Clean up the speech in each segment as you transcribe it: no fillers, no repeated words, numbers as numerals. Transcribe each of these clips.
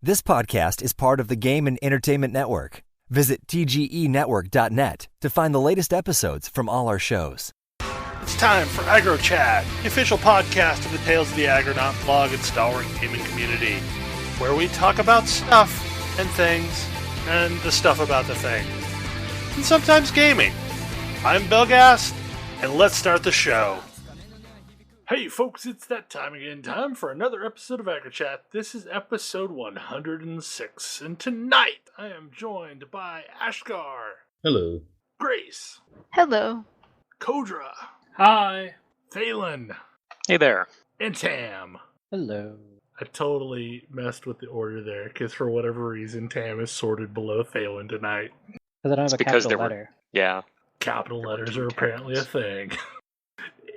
This podcast is part of the Game and Entertainment Network. Visit tgenetwork.net to find the latest episodes from all our shows. It's time for AggroChat, the official podcast of the Tales of the Agronaut blog and stalwart gaming community, where we talk about stuff and things and the stuff about the things, and sometimes gaming. I'm Belghast, and let's start the show. Hey folks, it's that time again. Time for another episode of AggroChat. This is episode 106, and tonight I am joined by Ashgar. Hello. Grace. Hello. Kodra. Hi. Thalen. Hey there. And Tam. Hello. I totally messed with the order there, because for whatever reason, Tam is sorted below Thalen tonight. Because I don't have a capital letter. Yeah. Capital letters are apparently a thing.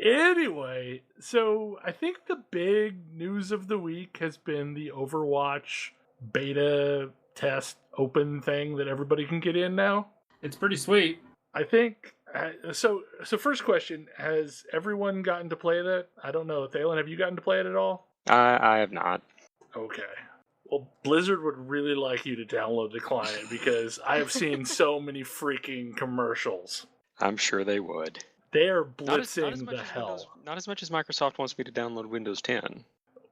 Anyway, so I think the big news of the week has been the Overwatch beta test open thing that everybody can get in now. It's pretty sweet. I think, so first question, has everyone gotten to play that? I don't know. Thalen, have you gotten to play it at all? I have not. Okay. Well, Blizzard would really like you to download the client because I have seen so many freaking commercials. I'm sure they would. They are blitzing the hell. Not as much as Microsoft wants me to download Windows 10.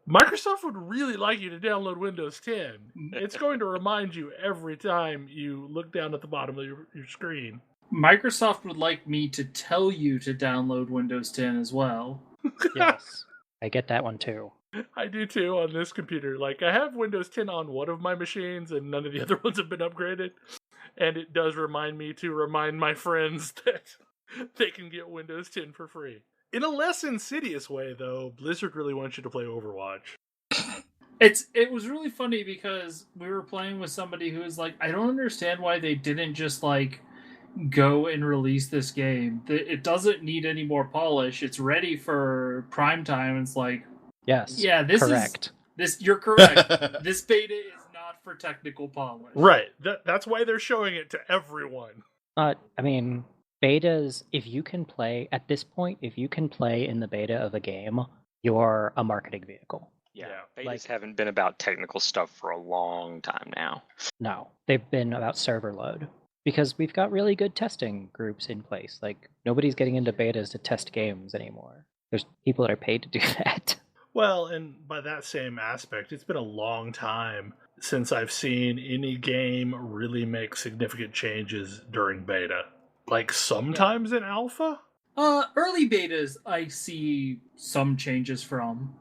Microsoft would really like you to download Windows 10. It's going to remind you every time you look down at the bottom of your screen. Microsoft would like me to tell you to download Windows 10 as well. Yes, I get that one too. I do too on this computer. Like, I have Windows 10 on one of my machines and none of the other ones have been upgraded. And it does remind me to remind my friends that they can get Windows 10 for free. In a less insidious way, though, Blizzard really wants you to play Overwatch. It was really funny because we were playing with somebody who was like, I don't understand why they didn't just, like, go and release this game. It doesn't need any more polish. It's ready for prime time. It's like, yes, yeah, this correct. You're correct. This beta is not for technical polish. Right. That's why they're showing it to everyone. I mean, betas, if you can play, at this point, if you can play in the beta of a game, you're a marketing vehicle. Yeah, betas haven't been about technical stuff for a long time now. No, they've been about server load. Because we've got really good testing groups in place. Like, nobody's getting into betas to test games anymore. There's people that are paid to do that. Well, and by that same aspect, it's been a long time since I've seen any game really make significant changes during beta. Like, sometimes in alpha? Early betas, I see some changes from.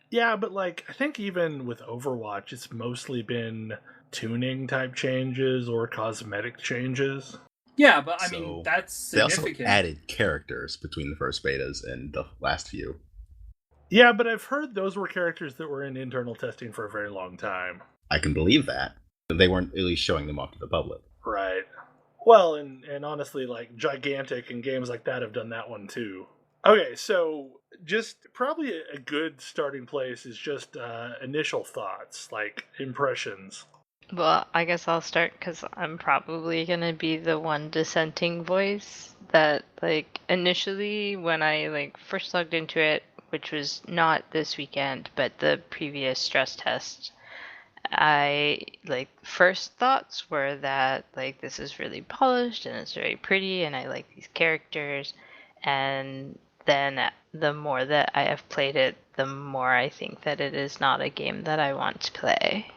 Yeah, but, like, I think even with Overwatch, it's mostly been tuning type changes or cosmetic changes. Yeah, but I mean, that's significant. They also added characters between the first betas and the last few. Yeah, but I've heard those were characters that were in internal testing for a very long time. I can believe that. They weren't really showing them off to the public. Right. Well, and honestly, like, Gigantic and games like that have done that one too. Okay, so just probably a good starting place is just initial thoughts, like impressions. Well, I guess I'll start because I'm probably going to be the one dissenting voice that, like, initially when I, like, first logged into it, which was not this weekend, but the previous stress test, I, like, first thoughts were that, like, this is really polished and it's very pretty and I like these characters. And then the more that I have played it, the more I think that it is not a game that I want to play.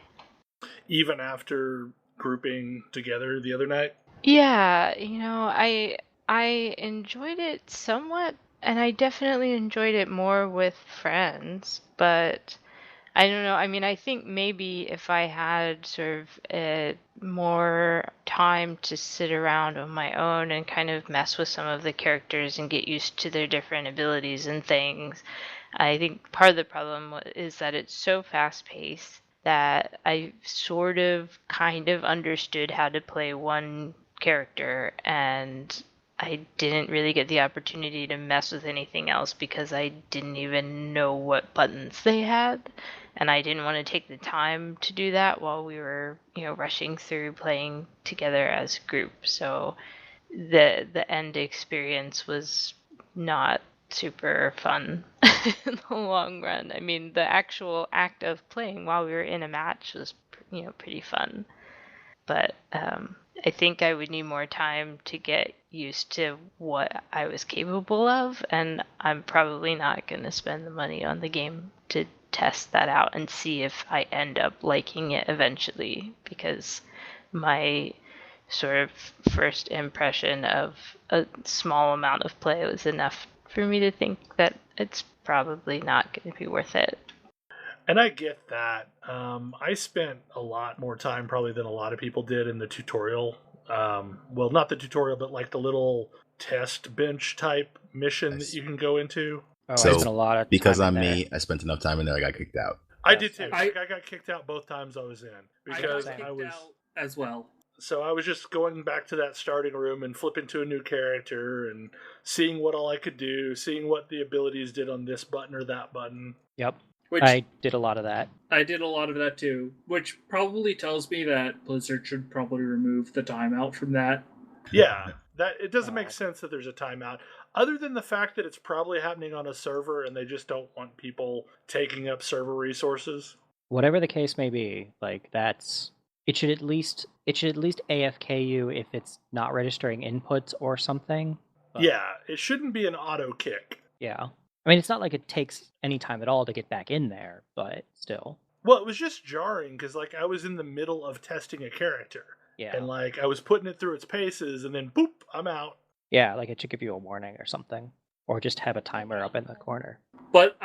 Even after grouping together the other night? Yeah, you know, I enjoyed it somewhat, and I definitely enjoyed it more with friends, but I don't know. I mean, I think maybe if I had sort of more time to sit around on my own and kind of mess with some of the characters and get used to their different abilities and things, I think part of the problem is that it's so fast-paced that I sort of kind of understood how to play one character, and I didn't really get the opportunity to mess with anything else because I didn't even know what buttons they had, and I didn't want to take the time to do that while we were, you know, rushing through playing together as a group. So the end experience was not super fun in the long run. I mean, the actual act of playing while we were in a match was pretty fun. But I think I would need more time to get used to what I was capable of, and I'm probably not going to spend the money on the game to test that out and see if I end up liking it eventually, because my sort of first impression of a small amount of play was enough for me to think that it's probably not going to be worth it. And I get that. I spent a lot more time probably than a lot of people did in the tutorial. Well, not the tutorial, but like the little test bench type mission that you can go into. Oh, So, I spent a lot of time because in I'm there. me, I spent enough time in there, I got kicked out. I did too. I got kicked out both times I was in I because got I kicked was. out as well. So I was just going back to that starting room and flipping to a new character and seeing what all I could do, seeing what the abilities did on this button or that button. Yep. Which I did a lot of that. I did a lot of that too, which probably tells me that Blizzard should probably remove the timeout from that. Yeah, that it doesn't make sense that there's a timeout, other than the fact that it's probably happening on a server and they just don't want people taking up server resources. Whatever the case may be, like it should at least AFK you if it's not registering inputs or something. But, Yeah, it shouldn't be an auto kick. Yeah. I mean, it's not like it takes any time at all to get back in there, but still. Well, it was just jarring because like I was in the middle of testing a character. Yeah. And like I was putting it through its paces and then boop, I'm out. Yeah, like it should give you a warning or something. Or just have a timer up in the corner. But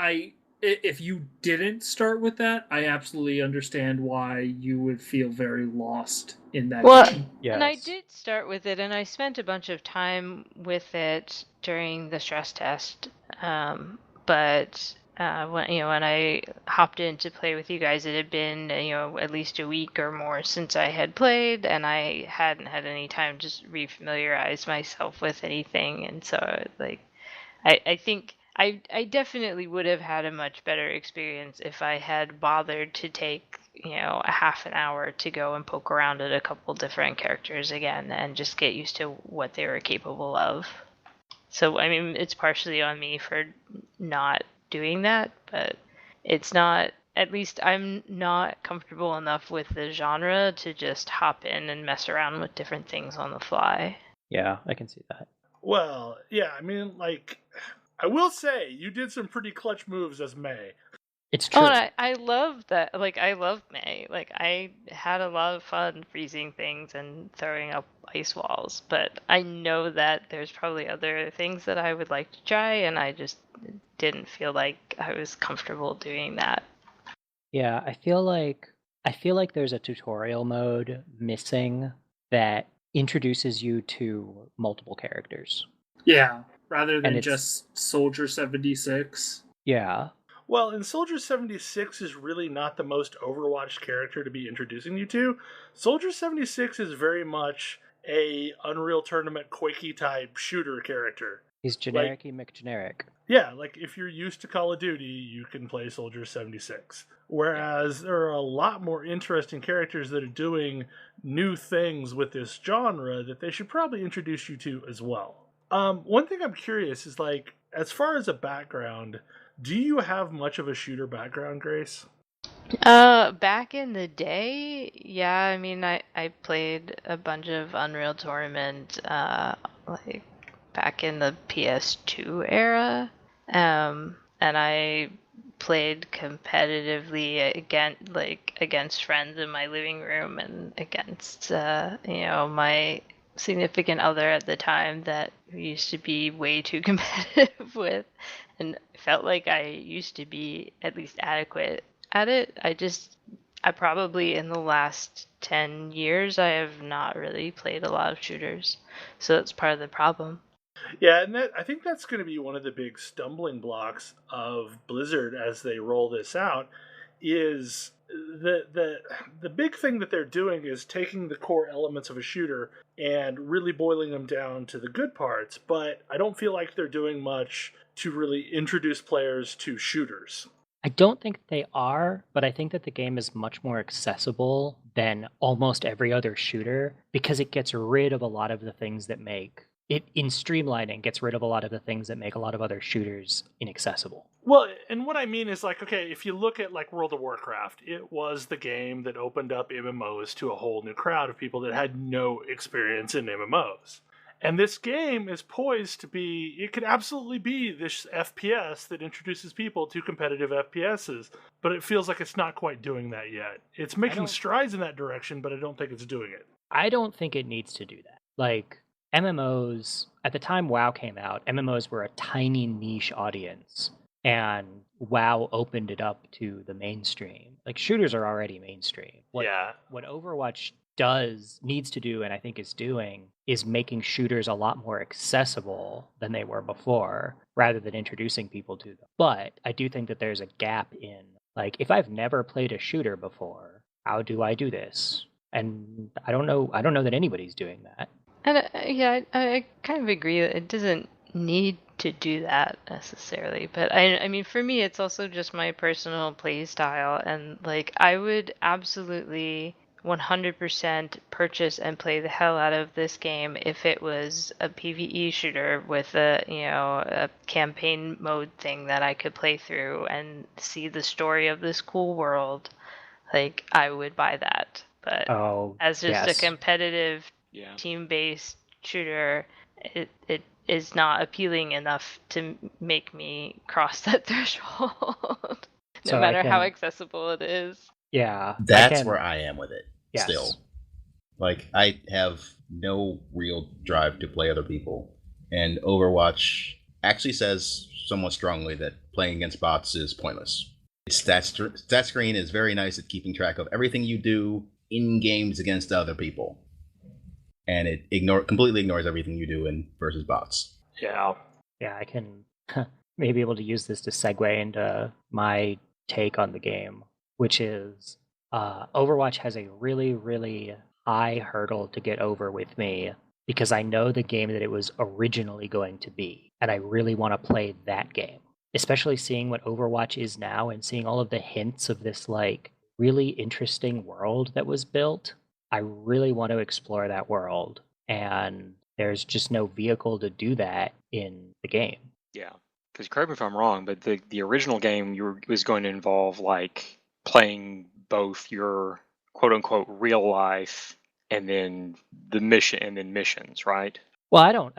if you didn't start with that, I absolutely understand why you would feel very lost in that game. Yes. And I did start with it, and I spent a bunch of time with it during the stress test. But when I hopped in to play with you guys, it had been at least a week or more since I had played, and I hadn't had any time to just refamiliarize myself with anything. And so, like, I think I definitely would have had a much better experience if I had bothered to take a half an hour to go and poke around at a couple different characters again and just get used to what they were capable of. So, I mean, it's partially on me for not doing that, but it's not, at least I'm not comfortable enough with the genre to just hop in and mess around with different things on the fly. Yeah, I can see that. Well, yeah, I mean, like, I will say, you did some pretty clutch moves as May. It's true. Oh, and I love that. Like, I love May. Like, I had a lot of fun freezing things and throwing up ice walls, but I know that there's probably other things that I would like to try, and I just didn't feel like I was comfortable doing that. Yeah, I feel like there's a tutorial mode missing that introduces you to multiple characters. Yeah, rather And than it's- just Soldier 76. Yeah. Well, and Soldier 76 is really not the most Overwatch character to be introducing you to. Soldier 76 is very much a Unreal Tournament Quakey type shooter character. He's generic-y McGeneric. Yeah, like if you're used to Call of Duty, you can play Soldier 76. Whereas there are a lot more interesting characters that are doing new things with this genre that they should probably introduce you to as well. One thing I'm curious is, like, as far as a background, do you have much of a shooter background, Grace? Back in the day, yeah, I mean, I played a bunch of Unreal Tournament, like, back in the PS2 era, and I played competitively against friends in my living room and against, my significant other at the time that used to be way too competitive with, and felt like I used to be at least adequate at it. I probably in the last 10 years, I have not really played a lot of shooters, so that's part of the problem. Yeah, and I think that's going to be one of the big stumbling blocks of Blizzard as they roll this out, is the big thing that they're doing is taking the core elements of a shooter and really boiling them down to the good parts, but I don't feel like they're doing much to really introduce players to shooters. I don't think they are, but I think that the game is much more accessible than almost every other shooter because it gets rid of a lot of the things that make it in streamlining gets rid of a lot of the things that make a lot of other shooters inaccessible. Well, and what I mean is, like, okay, if you look at, like, World of Warcraft, it was the game that opened up MMOs to a whole new crowd of people that had no experience in MMOs. And this game is poised to be, it could absolutely be this FPS that introduces people to competitive FPSs, but it feels like it's not quite doing that yet. It's making strides in that direction, but I don't think it's doing it. I don't think it needs to do that. Like, MMOs, at the time WoW came out, MMOs were a tiny niche audience, and WoW opened it up to the mainstream. Like, shooters are already mainstream. What Overwatch needs to do, and I think is doing, is making shooters a lot more accessible than they were before, rather than introducing people to them. But I do think that there's a gap in, like, if I've never played a shooter before, how do I do this? And I don't know that anybody's doing that. And I kind of agree that it doesn't need to do that necessarily, but I mean, for me, it's also just my personal play style, and like, I would absolutely 100% purchase and play the hell out of this game if it was a PvE shooter with a campaign mode thing that I could play through and see the story of this cool world. Like, I would buy that. But as just a competitive team-based shooter, it is not appealing enough to make me cross that threshold, no matter how accessible it is. Yeah. That's where I am with it, still. Like, I have no real drive to play other people, and Overwatch actually says somewhat strongly that playing against bots is pointless. Its stat screen is very nice at keeping track of everything you do in games against other people, and it completely ignores everything you do in versus bots. Yeah, I can maybe be able to use this to segue into my take on the game, which is Overwatch has a really, really high hurdle to get over with me, because I know the game that it was originally going to be, and I really want to play that game. Especially seeing what Overwatch is now and seeing all of the hints of this, like, really interesting world that was built. I really want to explore that world, and there's just no vehicle to do that in the game. Yeah, because correct me if I'm wrong, but the original game was going to involve, like, playing both your quote unquote real life and then the mission and then missions, right? Well,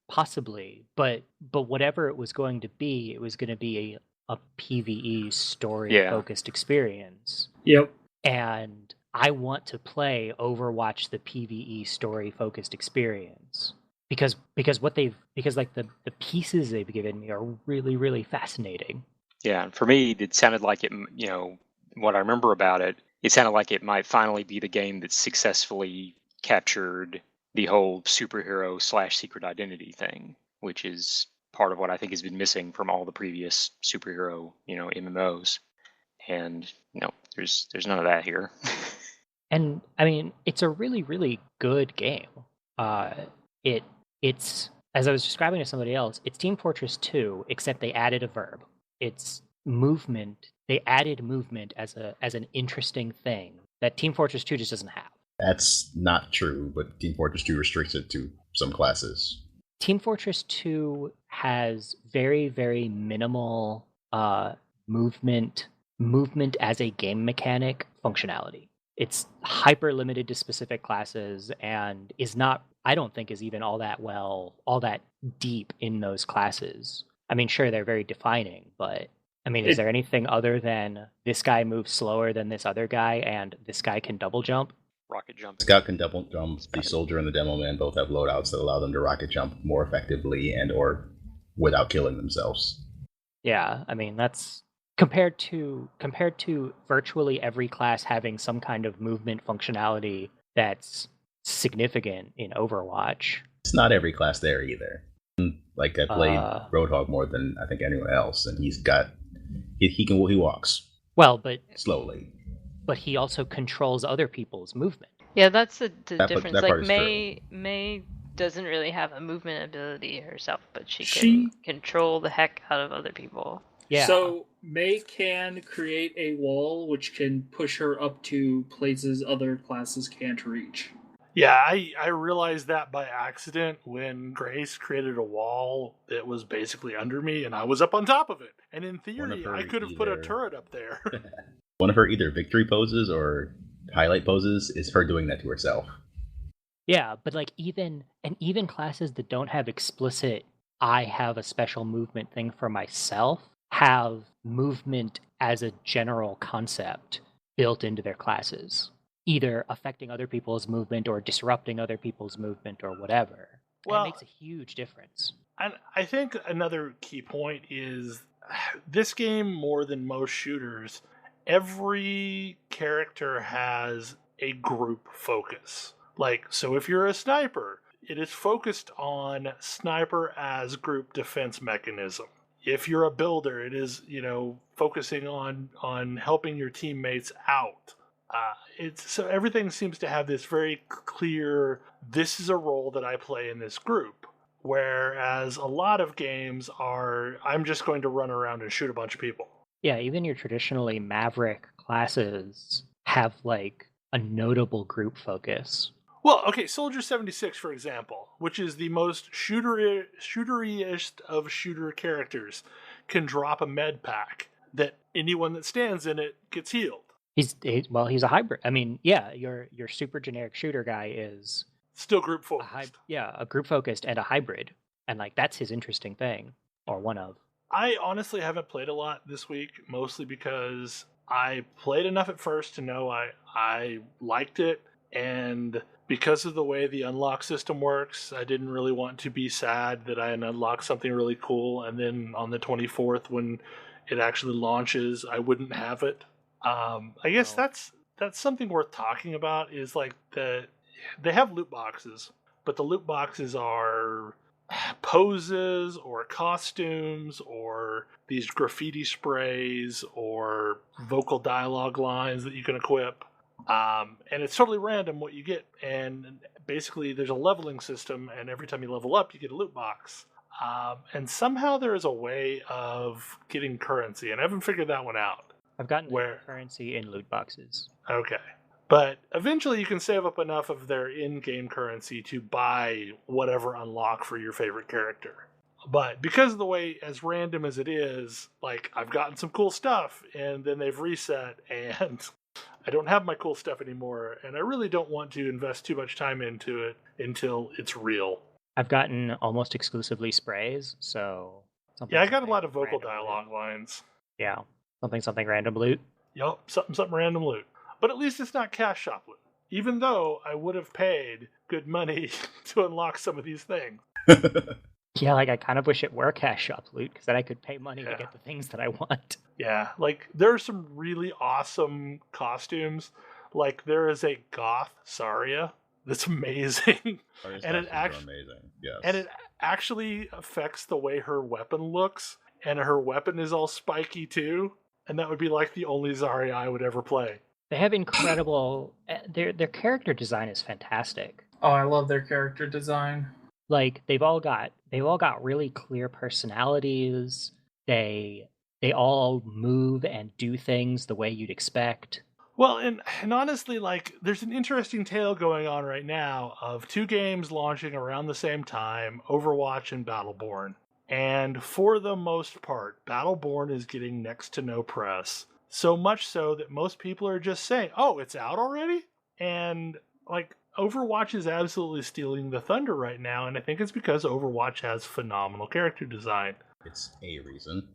possibly, but whatever it was going to be, it was going to be a PvE story-focused experience. Yep. And I want to play Overwatch the PvE story-focused experience. Because the pieces they've given me are really, really fascinating. Yeah, and for me, it sounded like it, what I remember about it, it sounded like it might finally be the game that successfully captured the whole superhero / secret identity thing, which is part of what I think has been missing from all the previous superhero, MMOs. And there's none of that here. And I mean, it's a really, really good game. It's as I was describing to somebody else, it's Team Fortress 2, except they added a verb. It's movement. They added movement as an interesting thing that Team Fortress 2 just doesn't have. That's not true, but Team Fortress 2 restricts it to some classes. Team Fortress 2 has very, very minimal movement as a game mechanic functionality. It's hyper limited to specific classes and is not, I don't think, is even all that deep in those classes. I mean, sure, they're very defining, but I mean, is there anything other than this guy moves slower than this other guy and this guy can double jump? Rocket jumping. Scout can double jump. The soldier and the demo man both have loadouts that allow them to rocket jump more effectively and or without killing themselves. Yeah, I mean, that's compared to virtually every class having some kind of movement functionality that's significant in Overwatch. It's not every class there either. Like, I played Roadhog more than I think anyone else, and he walks. Well, but slowly. But he also controls other people's movement. Yeah, that's the difference. Like, May doesn't really have a movement ability herself, but she can control the heck out of other people. Yeah. So May can create a wall which can push her up to places other classes can't reach. Yeah, I realized that by accident when Grace created a wall that was basically under me and I was up on top of it. And in theory, I could have put a turret up there. One of her either victory poses or highlight poses is her doing that to herself. Yeah, but like even classes that don't have explicit I have a special movement thing for myself have movement as a general concept built into their classes, either affecting other people's movement or disrupting other people's movement or whatever. Well, and it makes a huge difference. And I think another key point is this game, more than most shooters, every character has a group focus. Like, so if you're a sniper, it is focused on sniper as group defense mechanism. If you're a builder, it is, focusing on helping your teammates out. So everything seems to have this very clear, this is a role that I play in this group. Whereas a lot of games are, I'm just going to run around and shoot a bunch of people. Yeah, even your traditionally Maverick classes have like a notable group focus. Well, okay, Soldier 76, for example, which is the most shootery-ish of shooter characters, can drop a med pack that anyone that stands in it gets healed. He's a hybrid. I mean, yeah, your super generic shooter guy is still group focused. A group focused and a hybrid, and like that's his interesting thing, or one of. I honestly haven't played a lot this week, mostly because I played enough at first to know I liked it, and because of the way the unlock system works, I didn't really want to be sad that I had unlocked something really cool, and then on the 24th, when it actually launches, I wouldn't have it. I guess that's something worth talking about, is like they have loot boxes, but the loot boxes are poses or costumes or these graffiti sprays or vocal dialogue lines that you can equip. And it's totally random what you get. And basically there's a leveling system, and every time you level up, you get a loot box. And somehow there is a way of getting currency, and I haven't figured that one out. I've gotten currency in loot boxes. Okay. But eventually you can save up enough of their in-game currency to buy whatever unlock for your favorite character. But because of the way, as random as it is, like, I've gotten some cool stuff, and then they've reset, and I don't have my cool stuff anymore, and I really don't want to invest too much time into it until it's real. I've gotten almost exclusively sprays, so... Yeah, I got a lot of vocal dialogue lines. Yeah. Something random loot. Yup, something random loot. But at least it's not cash shop loot. Even though I would have paid good money to unlock some of these things. Yeah, like I kind of wish it were cash shop loot, because then I could pay money to get the things that I want. Yeah, like there are some really awesome costumes. Like there is a goth Saria that's amazing. And it amazing. Yes. And it actually affects the way her weapon looks. And her weapon is all spiky too. And that would be like the only Zarya I would ever play. They have incredible... Their character design is fantastic. Oh, I love their character design. Like, they've all got really clear personalities. They all move and do things the way you'd expect. Well, and honestly, like, there's an interesting tale going on right now of two games launching around the same time, Overwatch and Battleborn. And for the most part, Battleborn is getting next to no press. So much so that most people are just saying, oh, it's out already? And, like, Overwatch is absolutely stealing the thunder right now, and I think it's because Overwatch has phenomenal character design. It's a reason.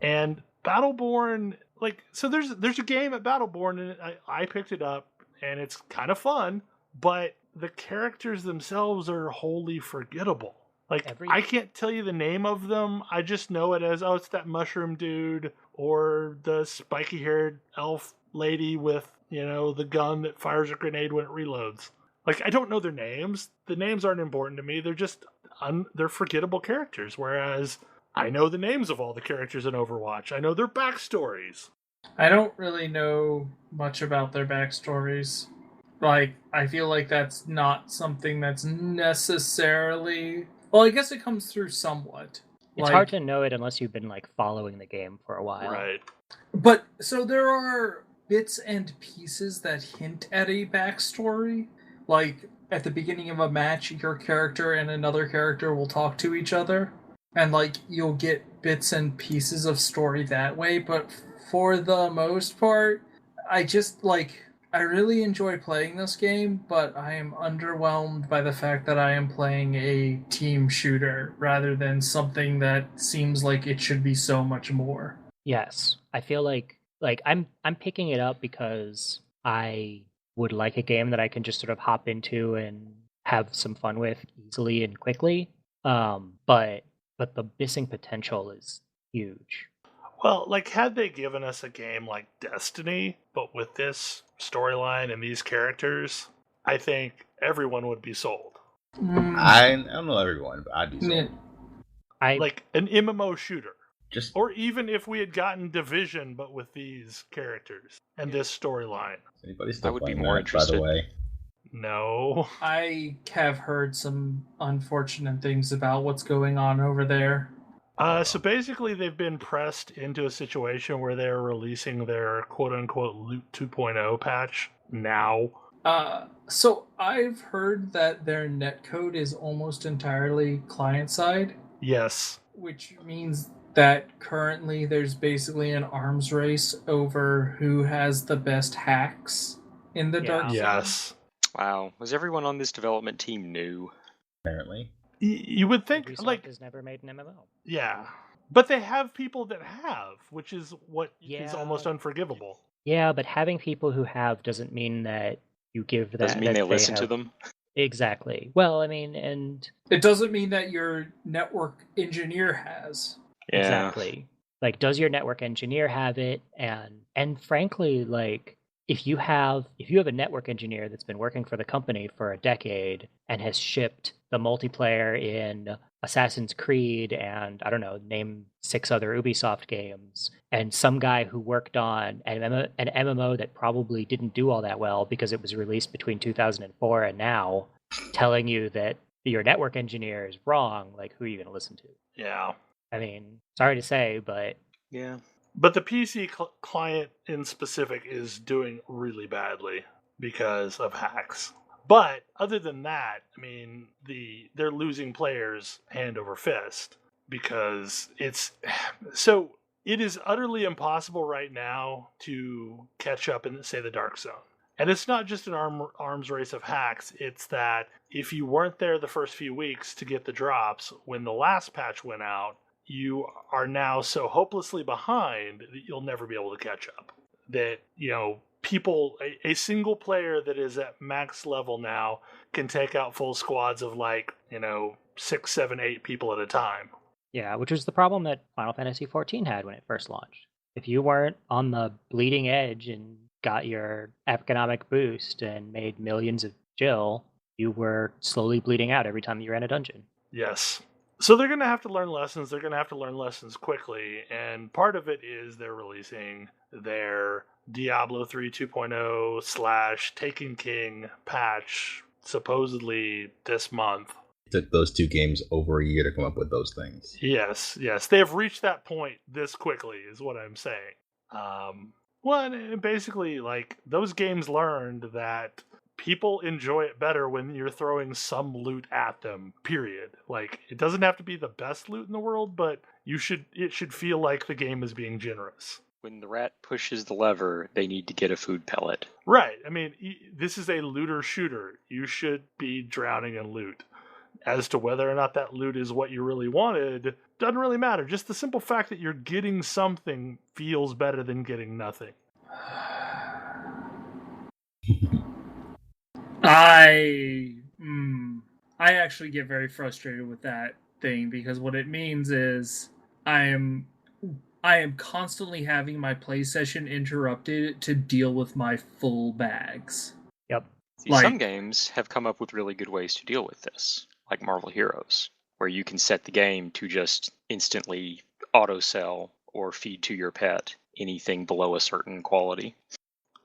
And Battleborn, like, so there's a game at Battleborn, and I picked it up, and it's kind of fun, but the characters themselves are wholly forgettable. Like, I can't tell you the name of them. I just know it as, oh, it's that mushroom dude, or the spiky-haired elf lady with, the gun that fires a grenade when it reloads. Like, I don't know their names. The names aren't important to me. They're just, they're forgettable characters, whereas I know the names of all the characters in Overwatch. I know their backstories. I don't really know much about their backstories. Like, I feel like that's not something that's necessarily... Well, I guess it comes through somewhat. It's hard to know it unless you've been, like, following the game for a while. Right. But, so there are bits and pieces that hint at a backstory. Like, at the beginning of a match, your character and another character will talk to each other, and like you'll get bits and pieces of story that way. But for the most part, I really enjoy playing this game, but I am underwhelmed by the fact that I am playing a team shooter rather than something that seems like it should be so much more. Yes, I feel like I'm picking it up because I would like a game that I can just sort of hop into and have some fun with easily and quickly. But the missing potential is huge. Well, like, had they given us a game like Destiny, but with this storyline and these characters, I think everyone would be sold. I don't know everyone, but I'd be sold. Like an MMO shooter. Just Or even if we had gotten Division, but with these characters and this storyline. Anybody still I would be playing more that, interested. by the way? No. I have heard some unfortunate things about what's going on over there. So basically, they've been pressed into a situation where they're releasing their quote-unquote Loot 2.0 patch now. So I've heard that their netcode is almost entirely client-side. Yes. Which means that currently there's basically an arms race over who has the best hacks in the dark zone. Yes. Wow. Was everyone on this development team new? Apparently. You would think, Ubisoft like... has never made an MMO. Yeah. But they have people that have, which is what is almost unforgivable. Yeah, but having people who have doesn't mean that you give that... Doesn't mean they listen to them? Exactly. Well, I mean, and... It doesn't mean that your network engineer has. Yeah. Exactly. Like, does your network engineer have it? And frankly, like, if you have a network engineer that's been working for the company for a decade and has shipped the multiplayer in Assassin's Creed and, I don't know, name 6 other Ubisoft games, and some guy who worked on an MMO that probably didn't do all that well because it was released between 2004 and now, telling you that your network engineer is wrong, like, who are you going to listen to? Yeah. I mean, sorry to say, but... Yeah. But the PC client in specific is doing really badly because of hacks. But other than that, I mean, they're losing players hand over fist because it is utterly impossible right now to catch up in, say, the Dark Zone. And it's not just an arms race of hacks. It's that if you weren't there the first few weeks to get the drops, when the last patch went out, you are now so hopelessly behind that you'll never be able to catch up. That, people, a single player that is at max level now can take out full squads of 6, 7, 8 people at a time. Yeah, which was the problem that Final Fantasy XIV had when it first launched. If you weren't on the bleeding edge and got your economic boost and made millions of Jill, you were slowly bleeding out every time you ran a dungeon. Yes. So they're going to have to learn lessons. They're going to have to learn lessons quickly. And part of it is they're releasing their Diablo 3 2.0 / Taken King patch supposedly this month. It took those 2 games over a year to come up with those things. Yes. They have reached that point this quickly is what I'm saying. And basically, those games learned that people enjoy it better when you're throwing some loot at them, period. It doesn't have to be the best loot in the world, but it should feel like the game is being generous. When the rat pushes the lever, they need to get a food pellet. Right. I mean, this is a looter shooter. You should be drowning in loot. As to whether or not that loot is what you really wanted, doesn't really matter. Just the simple fact that you're getting something feels better than getting nothing. I actually get very frustrated with that thing because what it means is I am constantly having my play session interrupted to deal with my full bags. Yep. See, some games have come up with really good ways to deal with this, like Marvel Heroes, where you can set the game to just instantly auto-sell or feed to your pet anything below a certain quality.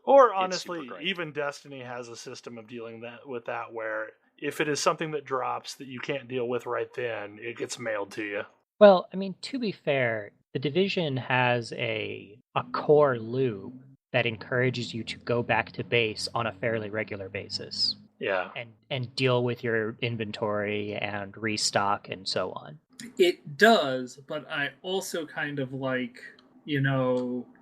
Or honestly, even Destiny has a system of dealing with that where if it is something that drops that you can't deal with right then, it gets mailed to you. Well, I mean, to be fair, the Division has a core loop that encourages you to go back to base on a fairly regular basis. Yeah. And deal with your inventory and restock and so on. It does, but I also kind of like,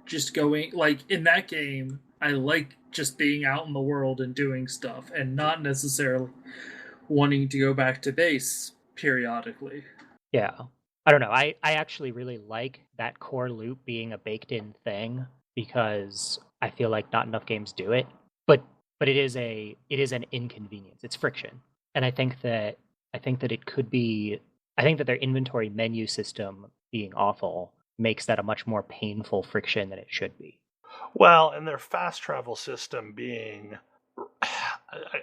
just going, like, in that game, I like just being out in the world and doing stuff and not necessarily wanting to go back to base periodically. Yeah. I don't know. I actually really like that core loop being a baked in thing because I feel like not enough games do it. But it is an inconvenience. It's friction. And I think that it could be I think that their inventory menu system being awful makes that a much more painful friction than it should be. Well, and their fast travel system being...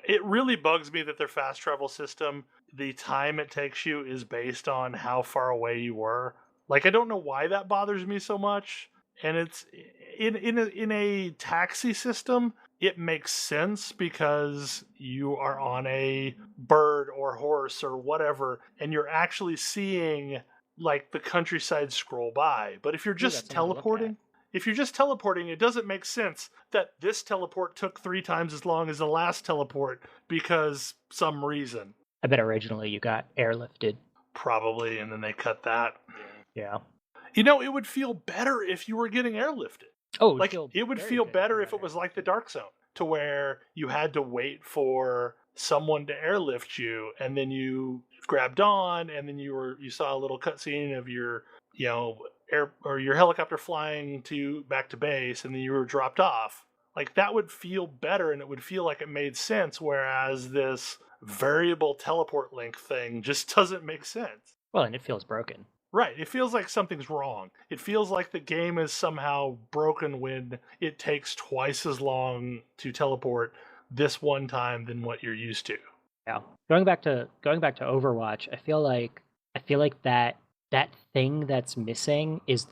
It really bugs me that their fast travel system, the time it takes you is based on how far away you were. Like, I don't know why that bothers me so much. And it's in a taxi system, it makes sense because you are on a bird or horse or whatever, and you're actually seeing like the countryside scroll by. But if you're just teleporting, it doesn't make sense that this teleport took 3 times as long as the last teleport because some reason. I bet originally you got airlifted. Probably, and then they cut that. Yeah. It would feel better if you were getting airlifted. Oh, it would feel better if it was like the Dark Zone, to where you had to wait for someone to airlift you, and then you grabbed on, and then you saw a little cutscene of your air or your helicopter flying back to base, and then you were dropped off. Like, that would feel better, and it would feel like it made sense, whereas this variable teleport link thing just doesn't make sense. Well, and it feels broken. Right, it feels like something's wrong. It feels like the game is somehow broken when it takes twice as long to teleport this one time than what you're used to. Yeah. Going back to Overwatch, I feel like that thing that's missing is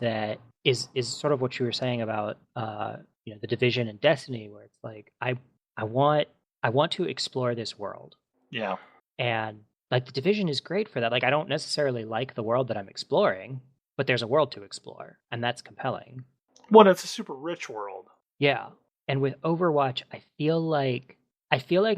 sort of what you were saying about the Division and Destiny, where it's like I want to explore this world. Yeah. And like the Division is great for that. Like, I don't necessarily like the world that I'm exploring, but there's a world to explore, and that's compelling. Well, it's a super rich world. Yeah. And with Overwatch, I feel like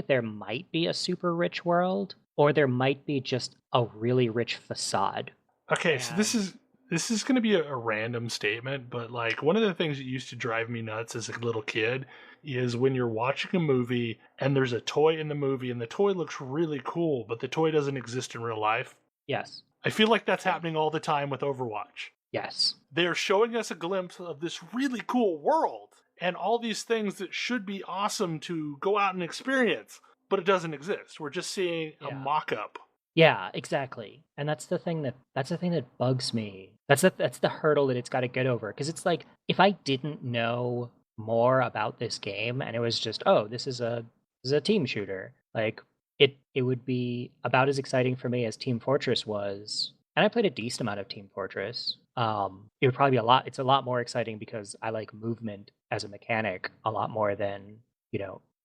there might be a super rich world, or there might be just a really rich facade. Okay, so this is going to be a random statement, but like one of the things that used to drive me nuts as a little kid is when you're watching a movie and there's a toy in the movie and the toy looks really cool, but the toy doesn't exist in real life. Yes. I feel like that's happening all the time with Overwatch. Yes. They're showing us a glimpse of this really cool world and all these things that should be awesome to go out and experience, but it doesn't exist. We're just seeing a mock-up. Yeah, exactly. And that's the thing that bugs me. That's the hurdle that it's got to get over. Because it's like, if I didn't know more about this game and it was just, oh, this is a team shooter, like it would be about as exciting for me as Team Fortress was. And I played a decent amount of Team Fortress. It would probably be it's a lot more exciting because I like movement as a mechanic a lot more than,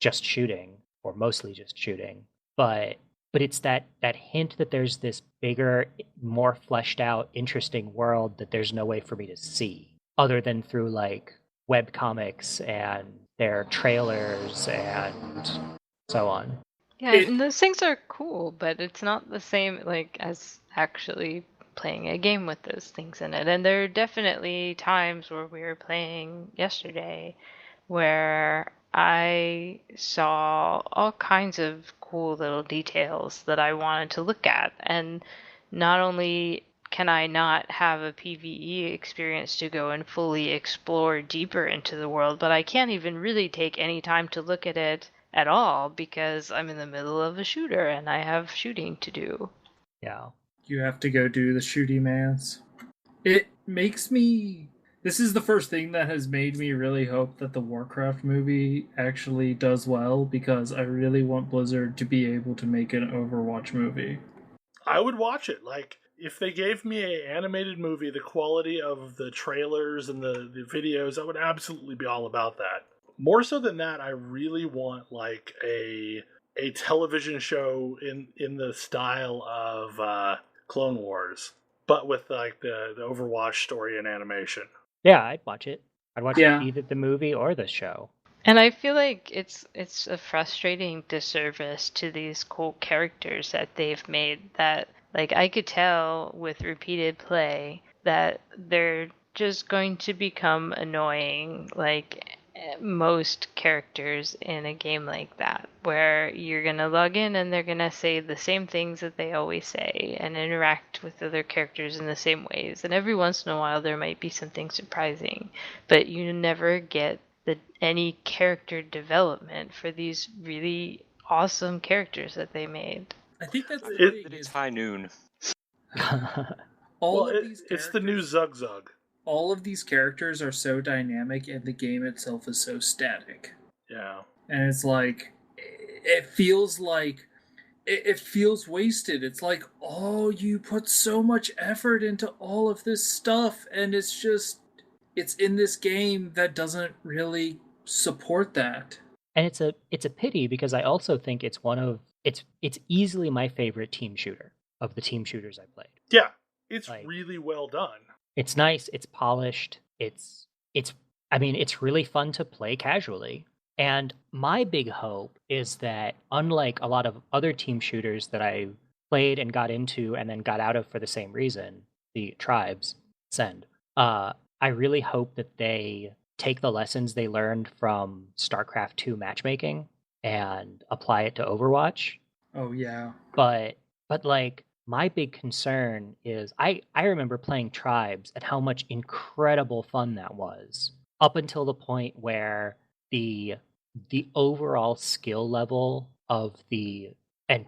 just shooting, or mostly just shooting. But it's that hint that there's this bigger, more fleshed out, interesting world that there's no way for me to see other than through like web comics and their trailers and so on. Yeah, and those things are cool, but it's not the same like as actually playing a game with those things in it. And there are definitely times where we were playing yesterday where I saw all kinds of cool little details that I wanted to look at. And not only can I not have a PvE experience to go and fully explore deeper into the world, but I can't even really take any time to look at it at all because I'm in the middle of a shooter and I have shooting to do. Yeah. You have to go do the shooty mans. It makes me... This is the first thing that has made me really hope that the Warcraft movie actually does well, because I really want Blizzard to be able to make an Overwatch movie. I would watch it. Like, if they gave me an animated movie, the quality of the trailers and the videos, I would absolutely be all about that. More so than that, I really want like a television show in the style of Clone Wars, but with like the Overwatch story and animation. Yeah, I'd watch it. I'd watch either the movie or the show. And I feel like it's a frustrating disservice to these cool characters that they've made that, like, I could tell with repeated play that they're just going to become annoying, like most characters in a game like that, where you're gonna log in and they're gonna say the same things that they always say and interact with other characters in the same ways. And every once in a while there might be something surprising, but you never get any character development for these really awesome characters that they made. I think that's the thing. It's high noon. It's the new Zug Zug. All of these characters are so dynamic, and the game itself is so static. Yeah. And it's like, it feels wasted. It's like, oh, you put so much effort into all of this stuff, and it's in this game that doesn't really support that. And it's a pity, because I also think it's it's easily my favorite team shooter of the team shooters I played. Yeah, it's really well done. It's nice, it's polished, it's really fun to play casually. And my big hope is that, unlike a lot of other team shooters that I played and got into and then got out of for the same reason, the Tribes, Send, I really hope that they take the lessons they learned from StarCraft 2 matchmaking and apply it to Overwatch. Oh yeah. But like, my big concern is I remember playing Tribes and how much incredible fun that was, up until the point where the overall skill level of the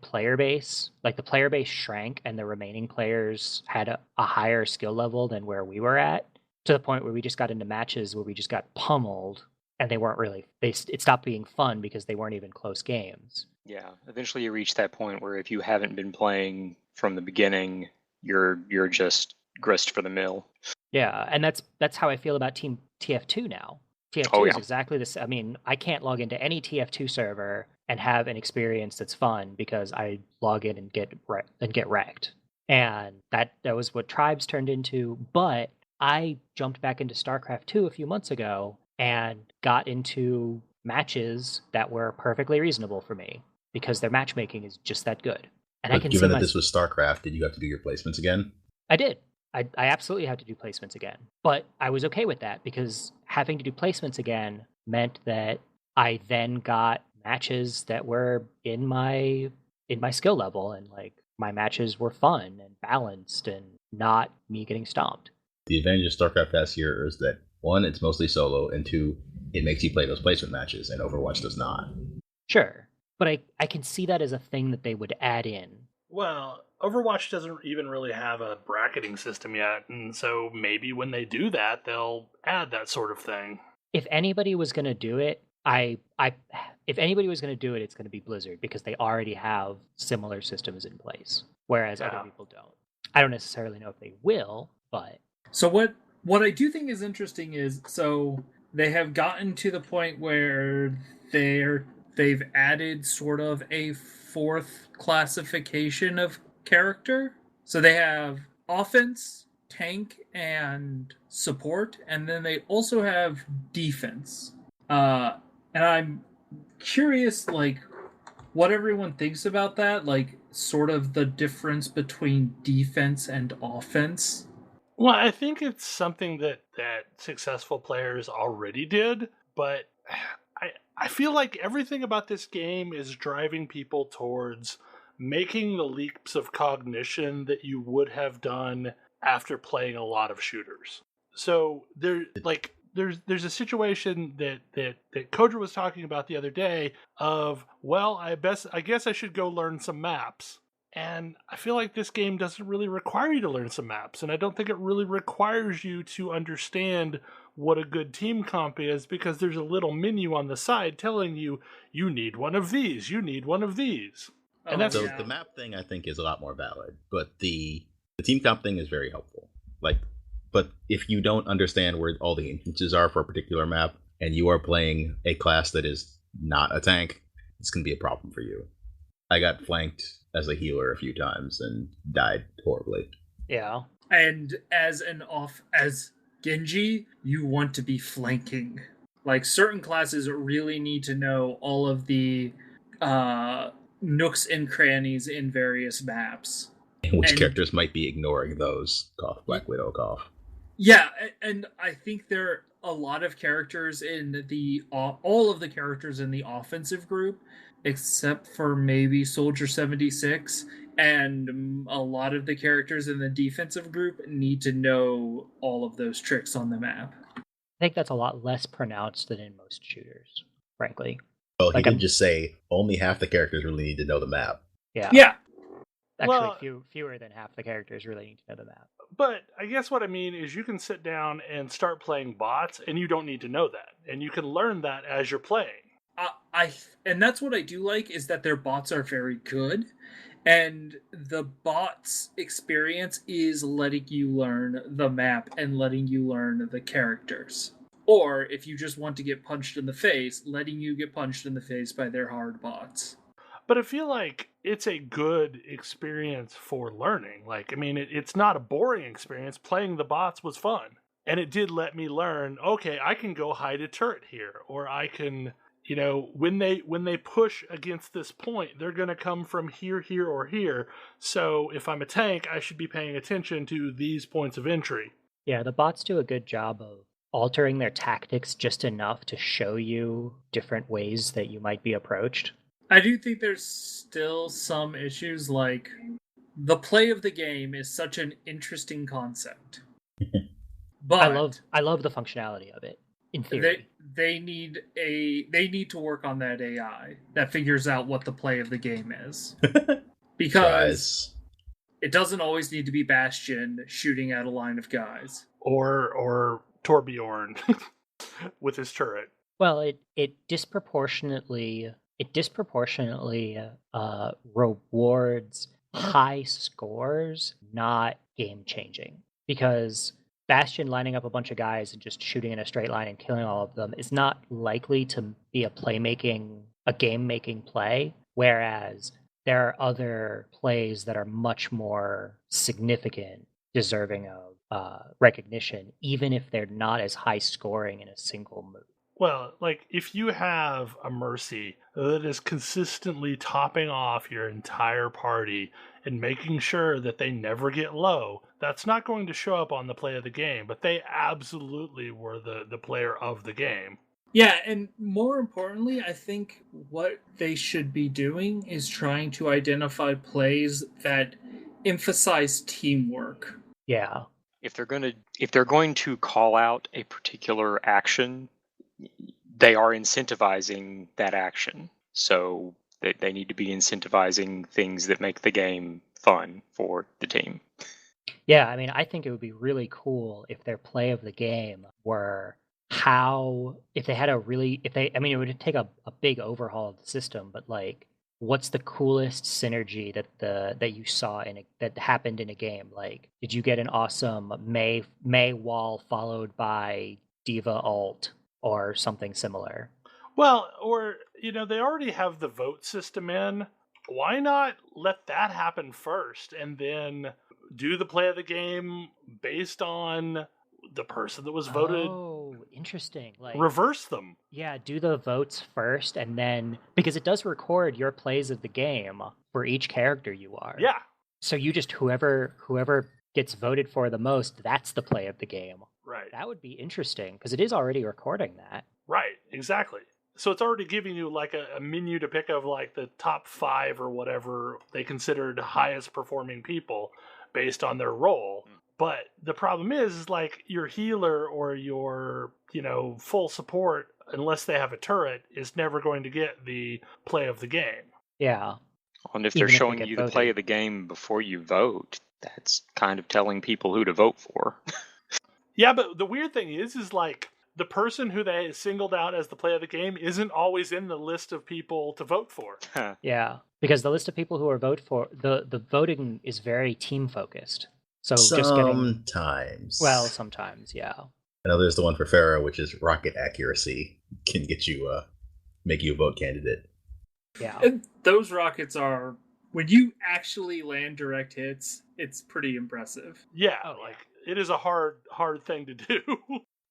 player base, like the player base shrank and the remaining players had a higher skill level than where we were at, to the point where we just got into matches where we just got pummeled, and it stopped being fun because they weren't even close games. Yeah, eventually you reach that point where if you haven't been playing from the beginning, you're just grist for the mill. Yeah, and that's how I feel about Team TF2 now. TF2 is exactly this. I mean, I can't log into any TF2 server and have an experience that's fun because I log in and get wrecked. And that was what Tribes turned into. But I jumped back into StarCraft 2 a few months ago and got into matches that were perfectly reasonable for me because their matchmaking is just that good. And but given that this was StarCraft, did you have to do your placements again? I did. I absolutely had to do placements again. But I was okay with that because having to do placements again meant that I then got matches that were in my skill level, and like my matches were fun and balanced and not me getting stomped. The advantage of StarCraft has here is that, one, it's mostly solo, and two, it makes you play those placement matches, and Overwatch does not. Sure. But I can see that as a thing that they would add in. Well, Overwatch doesn't even really have a bracketing system yet, and so maybe when they do that, they'll add that sort of thing. If anybody was going to do it, if anybody was going to do it, it's going to be Blizzard, because they already have similar systems in place, whereas other people don't. I don't necessarily know if they will, but... So what I do think is interesting is, so they have gotten to the point where they've added sort of a fourth classification of character. So they have offense, tank, and support, and then they also have defense. And I'm curious, like, what everyone thinks about that, like, sort of the difference between defense and offense. Well, I think it's something that successful players already did, but I feel like everything about this game is driving people towards making the leaps of cognition that you would have done after playing a lot of shooters. So there's a situation that Kodra was talking about the other day of, well, I guess I should go learn some maps. And I feel like this game doesn't really require you to learn some maps, and I don't think it really requires you to understand what a good team comp is, because there's a little menu on the side telling you, you need one of these, you need one of these. And that's so the map thing I think is a lot more valid, but the team comp thing is very helpful. But if you don't understand where all the entrances are for a particular map, and you are playing a class that is not a tank, it's going to be a problem for you. I got flanked as a healer a few times and died horribly. Yeah. And as Genji, you want to be flanking. Like, certain classes really need to know all of the nooks and crannies in various maps. Which characters might be ignoring those? Cough, Black Widow, cough. Yeah, and I think there are a lot of characters in all of the characters in the offensive group, except for maybe Soldier 76, and a lot of the characters in the defensive group need to know all of those tricks on the map. I think that's a lot less pronounced than in most shooters, frankly. Well, he did just say only half the characters really need to know the map. Yeah. Actually, fewer than half the characters really need to know the map. But I guess what I mean is you can sit down and start playing bots, and you don't need to know that. And you can learn that as you're playing. And that's what I do like, is that their bots are very good. And the bots' experience is letting you learn the map and letting you learn the characters. Or, if you just want to get punched in the face, letting you get punched in the face by their hard bots. But I feel like it's a good experience for learning. Like, I mean, it's not a boring experience. Playing the bots was fun. And it did let me learn, okay, I can go hide a turret here. Or I can, you know, when they push against this point, they're going to come from here, here, or here. So if I'm a tank, I should be paying attention to these points of entry. Yeah, the bots do a good job of altering their tactics just enough to show you different ways that you might be approached. I do think there's still some issues, like the play of the game is such an interesting concept. But I love the functionality of it. In theory, they need to work on that AI that figures out what the play of the game is. Because it doesn't always need to be Bastion shooting at a line of guys. Or Torbjorn with his turret. Well, it disproportionately rewards high scores, not game changing. Because Bastion lining up a bunch of guys and just shooting in a straight line and killing all of them is not likely to be a game-making play, whereas there are other plays that are much more significant, deserving of recognition, even if they're not as high scoring in a single move. Well, like, if you have a Mercy that is consistently topping off your entire party and making sure that they never get low, that's not going to show up on the play of the game, but they absolutely were the player of the game. Yeah, and more importantly, I think what they should be doing is trying to identify plays that emphasize teamwork. Yeah. If they're going to call out a particular action, they are incentivizing that action. So they need to be incentivizing things that make the game fun for the team. Yeah, I mean, I think it would be really cool if their play of the game were it would take a big overhaul of the system, but like, what's the coolest synergy that you saw that happened in a game? Like, did you get an awesome May wall followed by Diva ult or something similar? Well, or, you know, they already have the vote system in. Why not let that happen first and then do the play of the game based on the person that was voted? Oh, interesting. Like, reverse them. Yeah, do the votes first, and then, because it does record your plays of the game for each character you are. Yeah. So you just, whoever gets voted for the most, that's the play of the game. Right. That would be interesting, because it is already recording that. Right, exactly. So it's already giving you like a menu to pick of like the top 5 or whatever they considered highest performing people based on their role. But the problem is like your healer or your, you know, full support, unless they have a turret, is never going to get the play of the game. Yeah. And if they're showing you the play of the game before you vote, that's kind of telling people who to vote for. Yeah, but the weird thing is like the person who they singled out as the play of the game isn't always in the list of people to vote for. Yeah, because the list of people who are vote for, the voting is very team focused. So sometimes. Sometimes, yeah. I know there's the one for Pharaoh, which is rocket accuracy, can get you make you a vote candidate. Yeah. And those rockets are, when you actually land direct hits, it's pretty impressive. Yeah, it is a hard thing to do.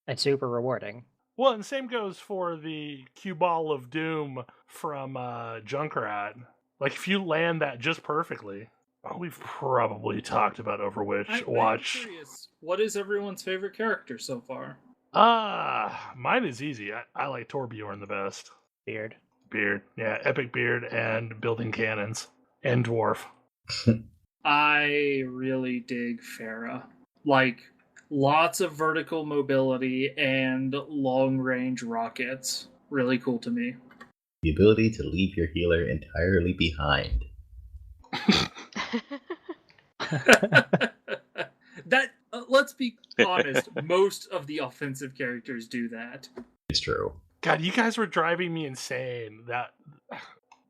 And super rewarding. Well, and same goes for the cue ball of doom from Junkrat. Like, if you land that just perfectly... Oh, we've probably talked about Overwatch. I'm curious, what is everyone's favorite character so far? Mine is easy. I like Torbjorn the best. Beard. Yeah, epic beard and building cannons. And dwarf. I really dig Pharah. Like, lots of vertical mobility and long-range rockets. Really cool to me. The ability to leave your healer entirely behind. That let's be honest, most of the offensive characters do that. It's true. God, you guys were driving me insane. That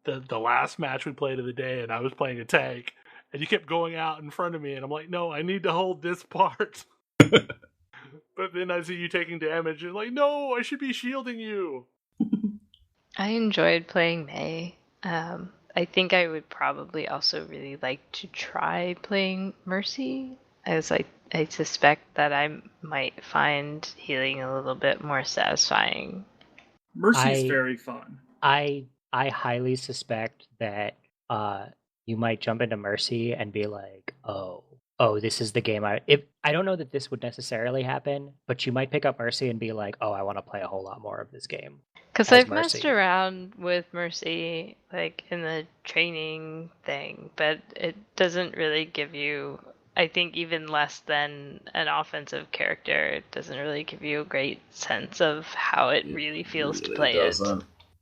the last match we played of the day, and I was playing a tank, and you kept going out in front of me, and I'm like, no, I need to hold this part. But then I see you taking damage, and you're like, no, I should be shielding you. I enjoyed playing Mei. I think I would probably also really like to try playing Mercy, as I suspect that I might find healing a little bit more satisfying. Mercy's very fun. I highly suspect that you might jump into Mercy and be like, oh, this is the game I don't know that this would necessarily happen, but you might pick up Mercy and be like, oh, I want to play a whole lot more of this game. Because I've messed around with Mercy, like, in the training thing, but it doesn't really give you, I think, even less than an offensive character. It doesn't really give you a great sense of how it really feels to play it.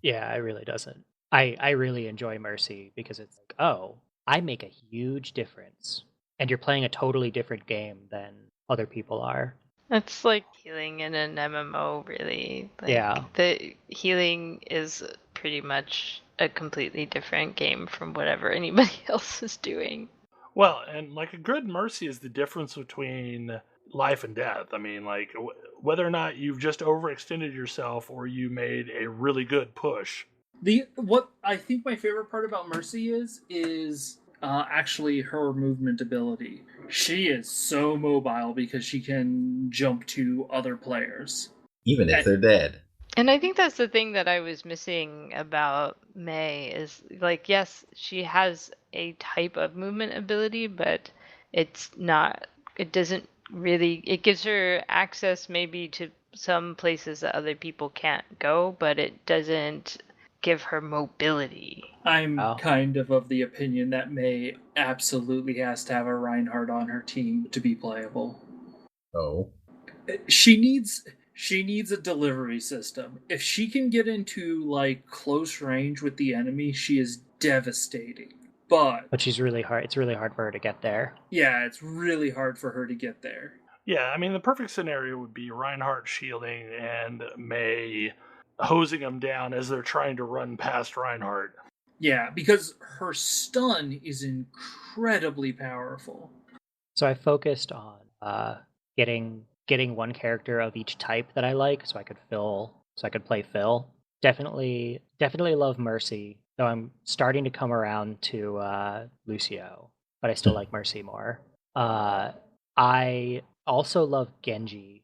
Yeah, it really doesn't. I really enjoy Mercy because it's like, oh, I make a huge difference. And you're playing a totally different game than other people are. It's like healing in an MMO, really. Like, yeah. The healing is pretty much a completely different game from whatever anybody else is doing. Well, and like a good Mercy is the difference between life and death. I mean, like, whether or not you've just overextended yourself or you made a really good push. What I think my favorite part about Mercy is actually her movement ability. She is so mobile because she can jump to other players. Even if they're dead. And I think that's the thing that I was missing about Mei is, like, yes, she has a type of movement ability, but it doesn't really, it gives her access maybe to some places that other people can't go, but it doesn't give her mobility. I'm kind of the opinion that Mei absolutely has to have a Reinhardt on her team to be playable. Oh. She needs a delivery system. If she can get into, like, close range with the enemy, she is devastating. But she's really hard. It's really hard for her to get there. Yeah, it's really hard for her to get there. Yeah, I mean, the perfect scenario would be Reinhardt shielding and Mei hosing them down as they're trying to run past Reinhardt. Yeah, because her stun is incredibly powerful. So I focused on getting one character of each type that I like, so I could play Phil. Definitely love Mercy, though I'm starting to come around to Lucio, but I still like Mercy more. I also love Genji.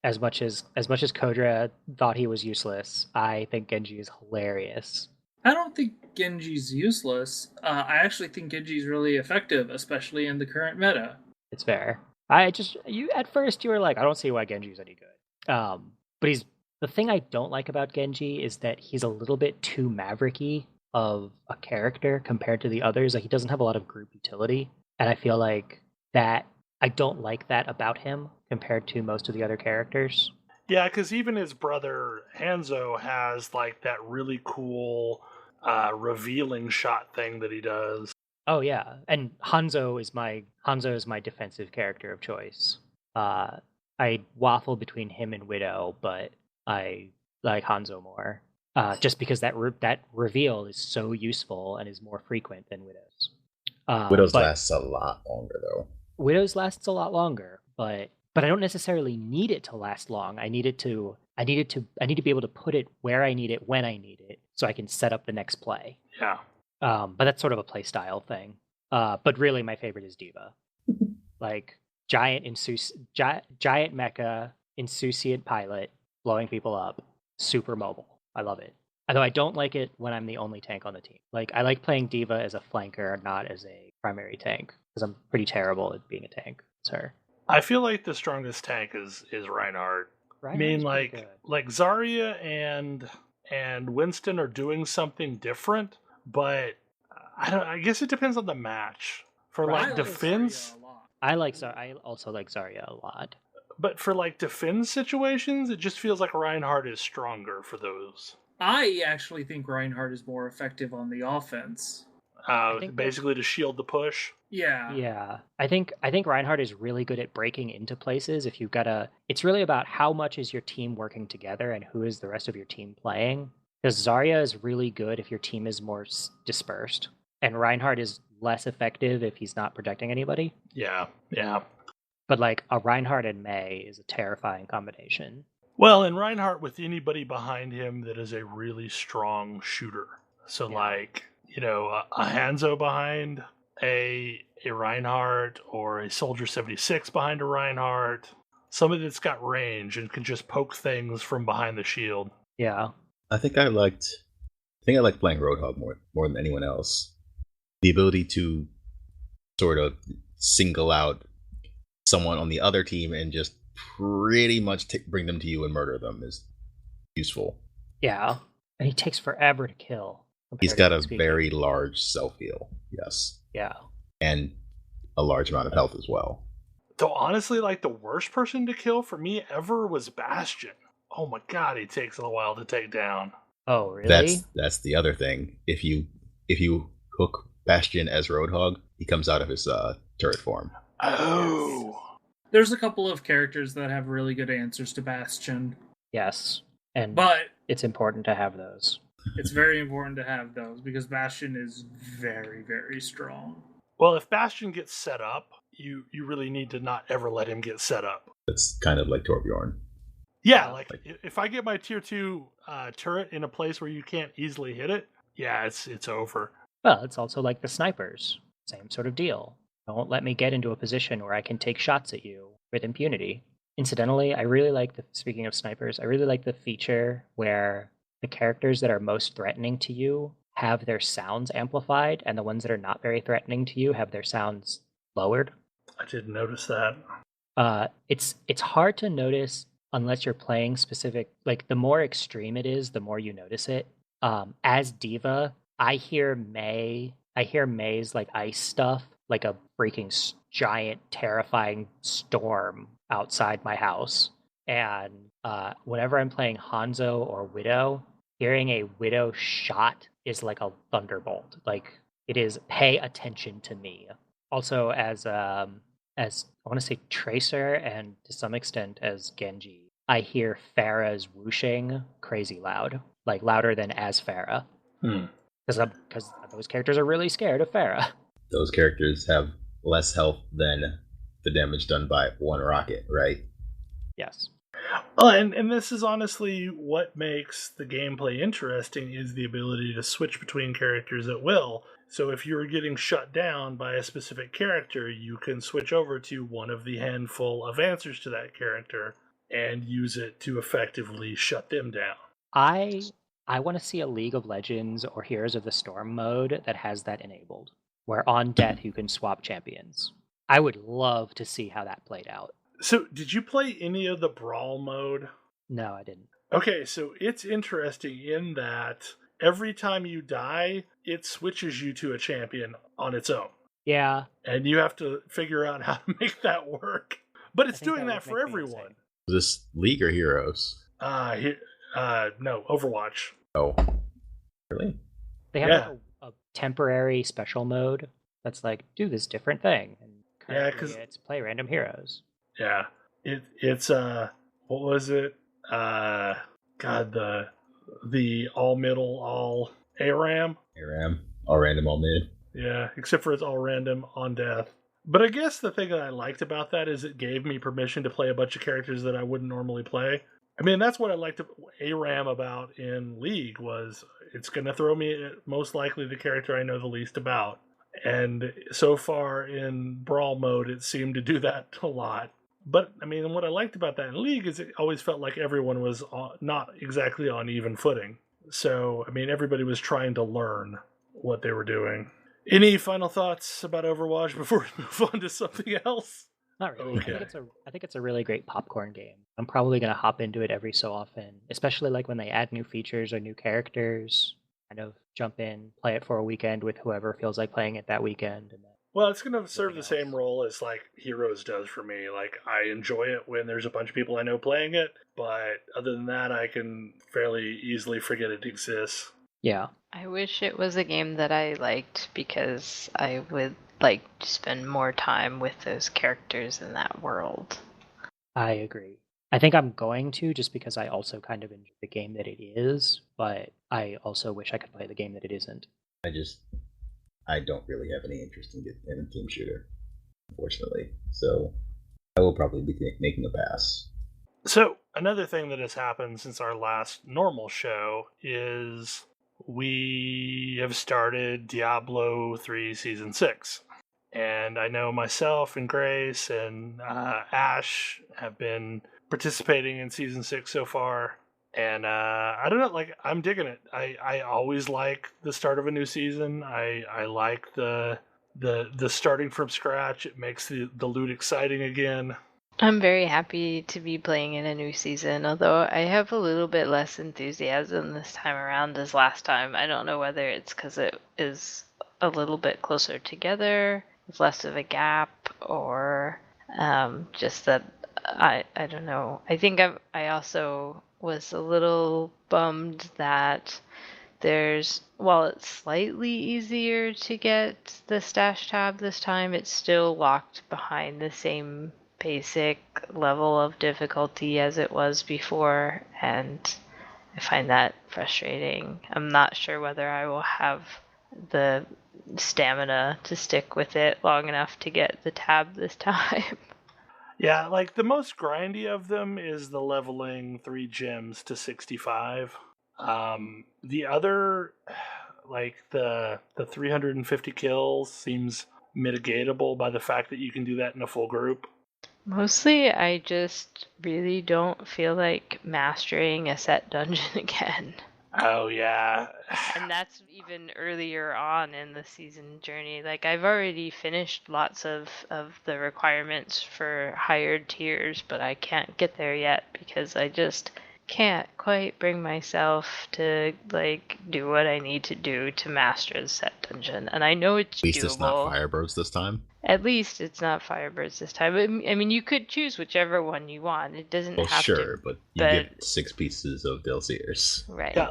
As much as Kodra thought he was useless, I think Genji is hilarious. I don't think Genji's useless. I actually think Genji's really effective, especially in the current meta. It's fair. At first you were like, I don't see why Genji's any good. But the thing I don't like about Genji is that he's a little bit too mavericky of a character compared to the others. Like, he doesn't have a lot of group utility, and I feel like that I don't like that about him compared to most of the other characters. Yeah, because even his brother Hanzo has, like, that really cool revealing shot thing that he does. Oh yeah, and Hanzo is my defensive character of choice. I waffle between him and Widow, but I like Hanzo more, just because that reveal is so useful and is more frequent than Widow's. Widow's lasts a lot longer though. Widow's lasts a lot longer, but I don't necessarily need it to last long. I need to be able to put it where I need it when I need it, so I can set up the next play. Yeah. But that's sort of a play style thing. But really, my favorite is Diva. Like, giant mecha, insouciant pilot, blowing people up, super mobile. I love it. Although I don't like it when I'm the only tank on the team. Like, I like playing D.Va as a flanker, not as a primary tank, because I'm pretty terrible at being a tank. Sir. I feel like the strongest tank is Reinhardt. I mean, like Zarya and Winston are doing something different, but I guess it depends on the match. For like defense, I also like Zarya a lot. But for like defense situations, it just feels like Reinhardt is stronger for those. I actually think Reinhardt is more effective on the offense. Basically to shield the push. Yeah. Yeah. I think Reinhardt is really good at breaking into places. If you've got it's really about how much is your team working together and who is the rest of your team playing. Because Zarya is really good if your team is more dispersed, and Reinhardt is less effective if he's not protecting anybody. Yeah. But like a Reinhardt and Mei is a terrifying combination. Well, and Reinhardt with anybody behind him that is a really strong shooter. So like, a Hanzo behind a Reinhardt, or a Soldier 76 behind a Reinhardt. Somebody that's got range and can just poke things from behind the shield. Yeah. I think I liked playing Roadhog more than anyone else. The ability to sort of single out someone on the other team and just pretty much bring them to you and murder them is useful. Yeah. And he takes forever to kill. He's got a very large self-heal, yes. Yeah. And a large amount of health as well. Though honestly, like the worst person to kill for me ever was Bastion. Oh my god, he takes a while to take down. Oh, really? That's the other thing. If you hook Bastion as Roadhog, he comes out of his turret form. Oh. There's a couple of characters that have really good answers to Bastion. Yes. But it's important to have those. It's very important to have those because Bastion is very, very strong. Well, if Bastion gets set up, you really need to not ever let him get set up. That's kind of like Torbjorn. Yeah, like if I get my tier 2 turret in a place where you can't easily hit it, yeah, it's over. Well, it's also like the snipers. Same sort of deal. Don't let me get into a position where I can take shots at you with impunity. Incidentally, I really like speaking of snipers, I really like the feature where the characters that are most threatening to you have their sounds amplified, and the ones that are not very threatening to you have their sounds lowered. I didn't notice that. It's hard to notice unless you're playing specific. Like the more extreme it is, the more you notice it. As D.Va, I hear May's like ice stuff, like a freaking giant, terrifying storm outside my house. And whenever I'm playing Hanzo or Widow, hearing a Widow shot is like a thunderbolt. Like it is, pay attention to me. Also, as I want to say Tracer, and to some extent as Genji, I hear Pharah's whooshing crazy loud, like louder than as Pharah. Because those characters are really scared of Pharah. Those characters have less health than the damage done by one rocket, right? Yes. And this is honestly what makes the gameplay interesting, is the ability to switch between characters at will. So if you're getting shut down by a specific character, you can switch over to one of the handful of answers to that character and use it to effectively shut them down. I want to see a League of Legends or Heroes of the Storm mode that has that enabled, where on death you can swap champions. I would love to see how that played out. So, did you play any of the Brawl mode? No, I didn't. Okay, so it's interesting in that every time you die, it switches you to a champion on its own. Yeah. And you have to figure out how to make that work. But it's doing that for everyone. Is this League or Heroes? No, Overwatch. Oh, really? They have a temporary special mode that's like, do this different thing. And because it's play random heroes. Yeah, it's what was it? The all middle, all ARAM. ARAM, all random, all mid. Yeah, except for it's all random on death. But I guess the thing that I liked about that is it gave me permission to play a bunch of characters that I wouldn't normally play. I mean, that's what I liked ARAM about in League, was it's going to throw me at most likely the character I know the least about. And so far in Brawl mode, it seemed to do that a lot. But I mean, what I liked about that in League is it always felt like everyone was not exactly on even footing. So I mean, everybody was trying to learn what they were doing. Any final thoughts about Overwatch before we move on to something else? Not really. Okay. I think it's a really great popcorn game. I'm probably gonna hop into it every so often, especially like when they add new features or new characters. Kind of jump in, play it for a weekend with whoever feels like playing it that weekend, and then Well, it's going to serve the same role as like Heroes does for me. Like I enjoy it when there's a bunch of people I know playing it, but other than that, I can fairly easily forget it exists. yeah. I wish it was a game that I liked because I would like to spend more time with those characters in that world. I agree. I think I'm going to just because I also kind of enjoy the game that it is, but I also wish I could play the game that it isn't. I don't really have any interest in a team shooter, unfortunately. So I will probably be making a pass. So another thing that has happened since our last normal show is we have started Diablo 3 Season 6. And I know myself and Grace and Ash have been participating in Season 6 so far. And I don't know, like, I'm digging it. I always like the start of a new season. I like the starting from scratch. It makes the loot exciting again. I'm very happy to be playing in a new season, although I have a little bit less enthusiasm this time around as last time. I don't know whether it's because it is a little bit closer together, with less of a gap, or just that I don't know. I think I also was a little bummed that while it's slightly easier to get the stash tab this time, it's still locked behind the same basic level of difficulty as it was before, and I find that frustrating. I'm not sure whether I will have the stamina to stick with it long enough to get the tab this time. Yeah, like the most grindy of them is the leveling 3 gems to 65. The other, like the 350 kills, seems mitigatable by the fact that you can do that in a full group. Mostly, I just really don't feel like mastering a set dungeon again. Oh, yeah. And that's even earlier on in the season journey. Like, I've already finished lots of the requirements for higher tiers, but I can't get there yet because I just can't quite bring myself to, like, do what I need to do to master the set dungeon. And I know it's At least doable. it's not Firebirds this time. At least it's not Firebirds this time. I mean, you could choose whichever one you want. It doesn't have to. Sure, but you get 6 pieces of Delseers. Right. Yeah,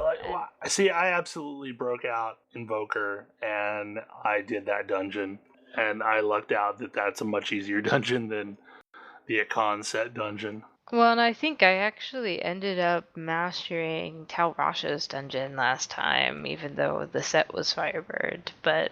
see, I absolutely broke out Invoker, and I did that dungeon, and I lucked out that that's a much easier dungeon than the Akon set dungeon. Well, and I think I actually ended up mastering Tal Rasha's dungeon last time, even though the set was Firebird. But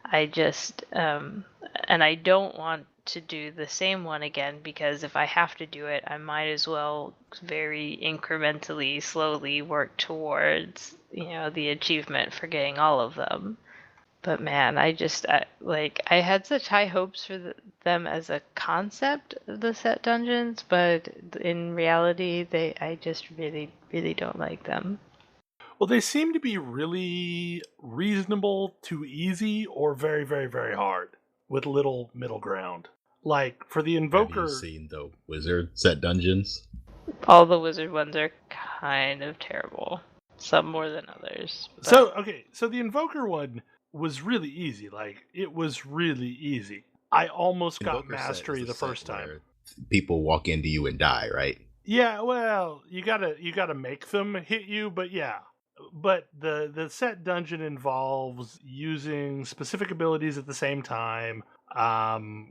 I just, and I don't want to do the same one again, because if I have to do it, I might as well very incrementally, slowly work towards, the achievement for getting all of them. But man, I had such high hopes for them as a concept of the set dungeons, but in reality, I just really, really don't like them. Well, they seem to be really reasonable to easy or very, very, very hard with little middle ground. Like, for the Invoker... Have you seen the Wizard set dungeons? All the Wizard ones are kind of terrible. Some more than others. But... So the Invoker one was really easy. Like, it was really easy. I almost got mastery the first time. People walk into you and die, right? Yeah, well, you gotta make them hit you, but yeah. But the set dungeon involves using specific abilities at the same time,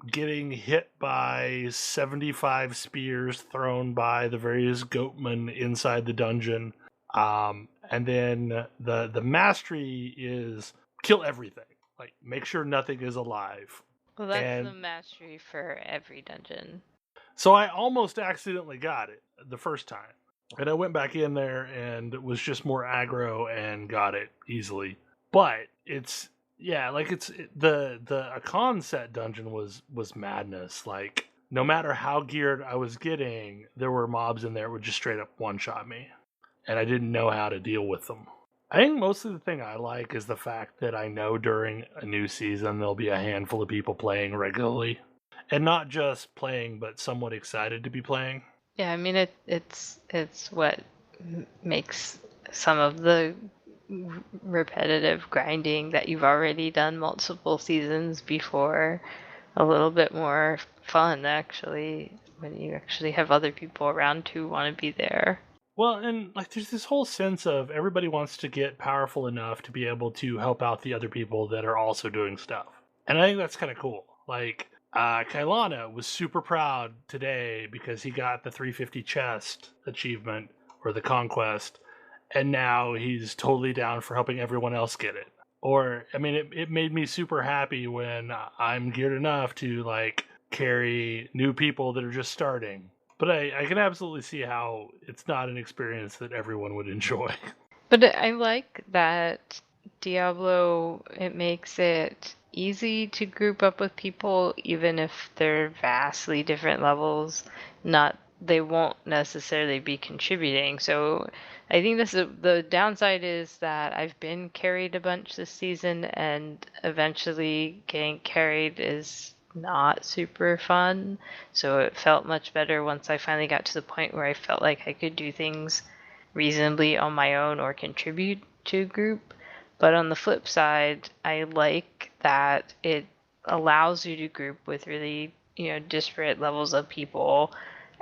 getting hit by 75 spears thrown by the various goatmen inside the dungeon, and then the mastery is kill everything. Like, make sure nothing is alive. Well, that's the mastery for every dungeon. So I almost accidentally got it the first time. And I went back in there and was just more aggro and got it easily. But the Akon set dungeon was madness. Like, no matter how geared I was getting, there were mobs in there that would just straight up one-shot me. And I didn't know how to deal with them. I think mostly the thing I like is the fact that I know during a new season there'll be a handful of people playing regularly. And not just playing, but somewhat excited to be playing. Yeah, I mean, it's what makes some of the repetitive grinding that you've already done multiple seasons before a little bit more fun, actually, when you actually have other people around who want to be there. Well, and like there's this whole sense of everybody wants to get powerful enough to be able to help out the other people that are also doing stuff. And I think that's kind of cool. Like, Kailana was super proud today because he got the 350 chest achievement, or the conquest, and now he's totally down for helping everyone else get it. Or, I mean, it made me super happy when I'm geared enough to, like, carry new people that are just starting. But I can absolutely see how it's not an experience that everyone would enjoy. But I like that Diablo, it makes it easy to group up with people, even if they're vastly different levels. They won't necessarily be contributing. So I think the downside is that I've been carried a bunch this season, and eventually getting carried is not super fun. So it felt much better once I finally got to the point where I felt like I could do things reasonably on my own or contribute to a group. But on the flip side, I like that it allows you to group with really, disparate levels of people,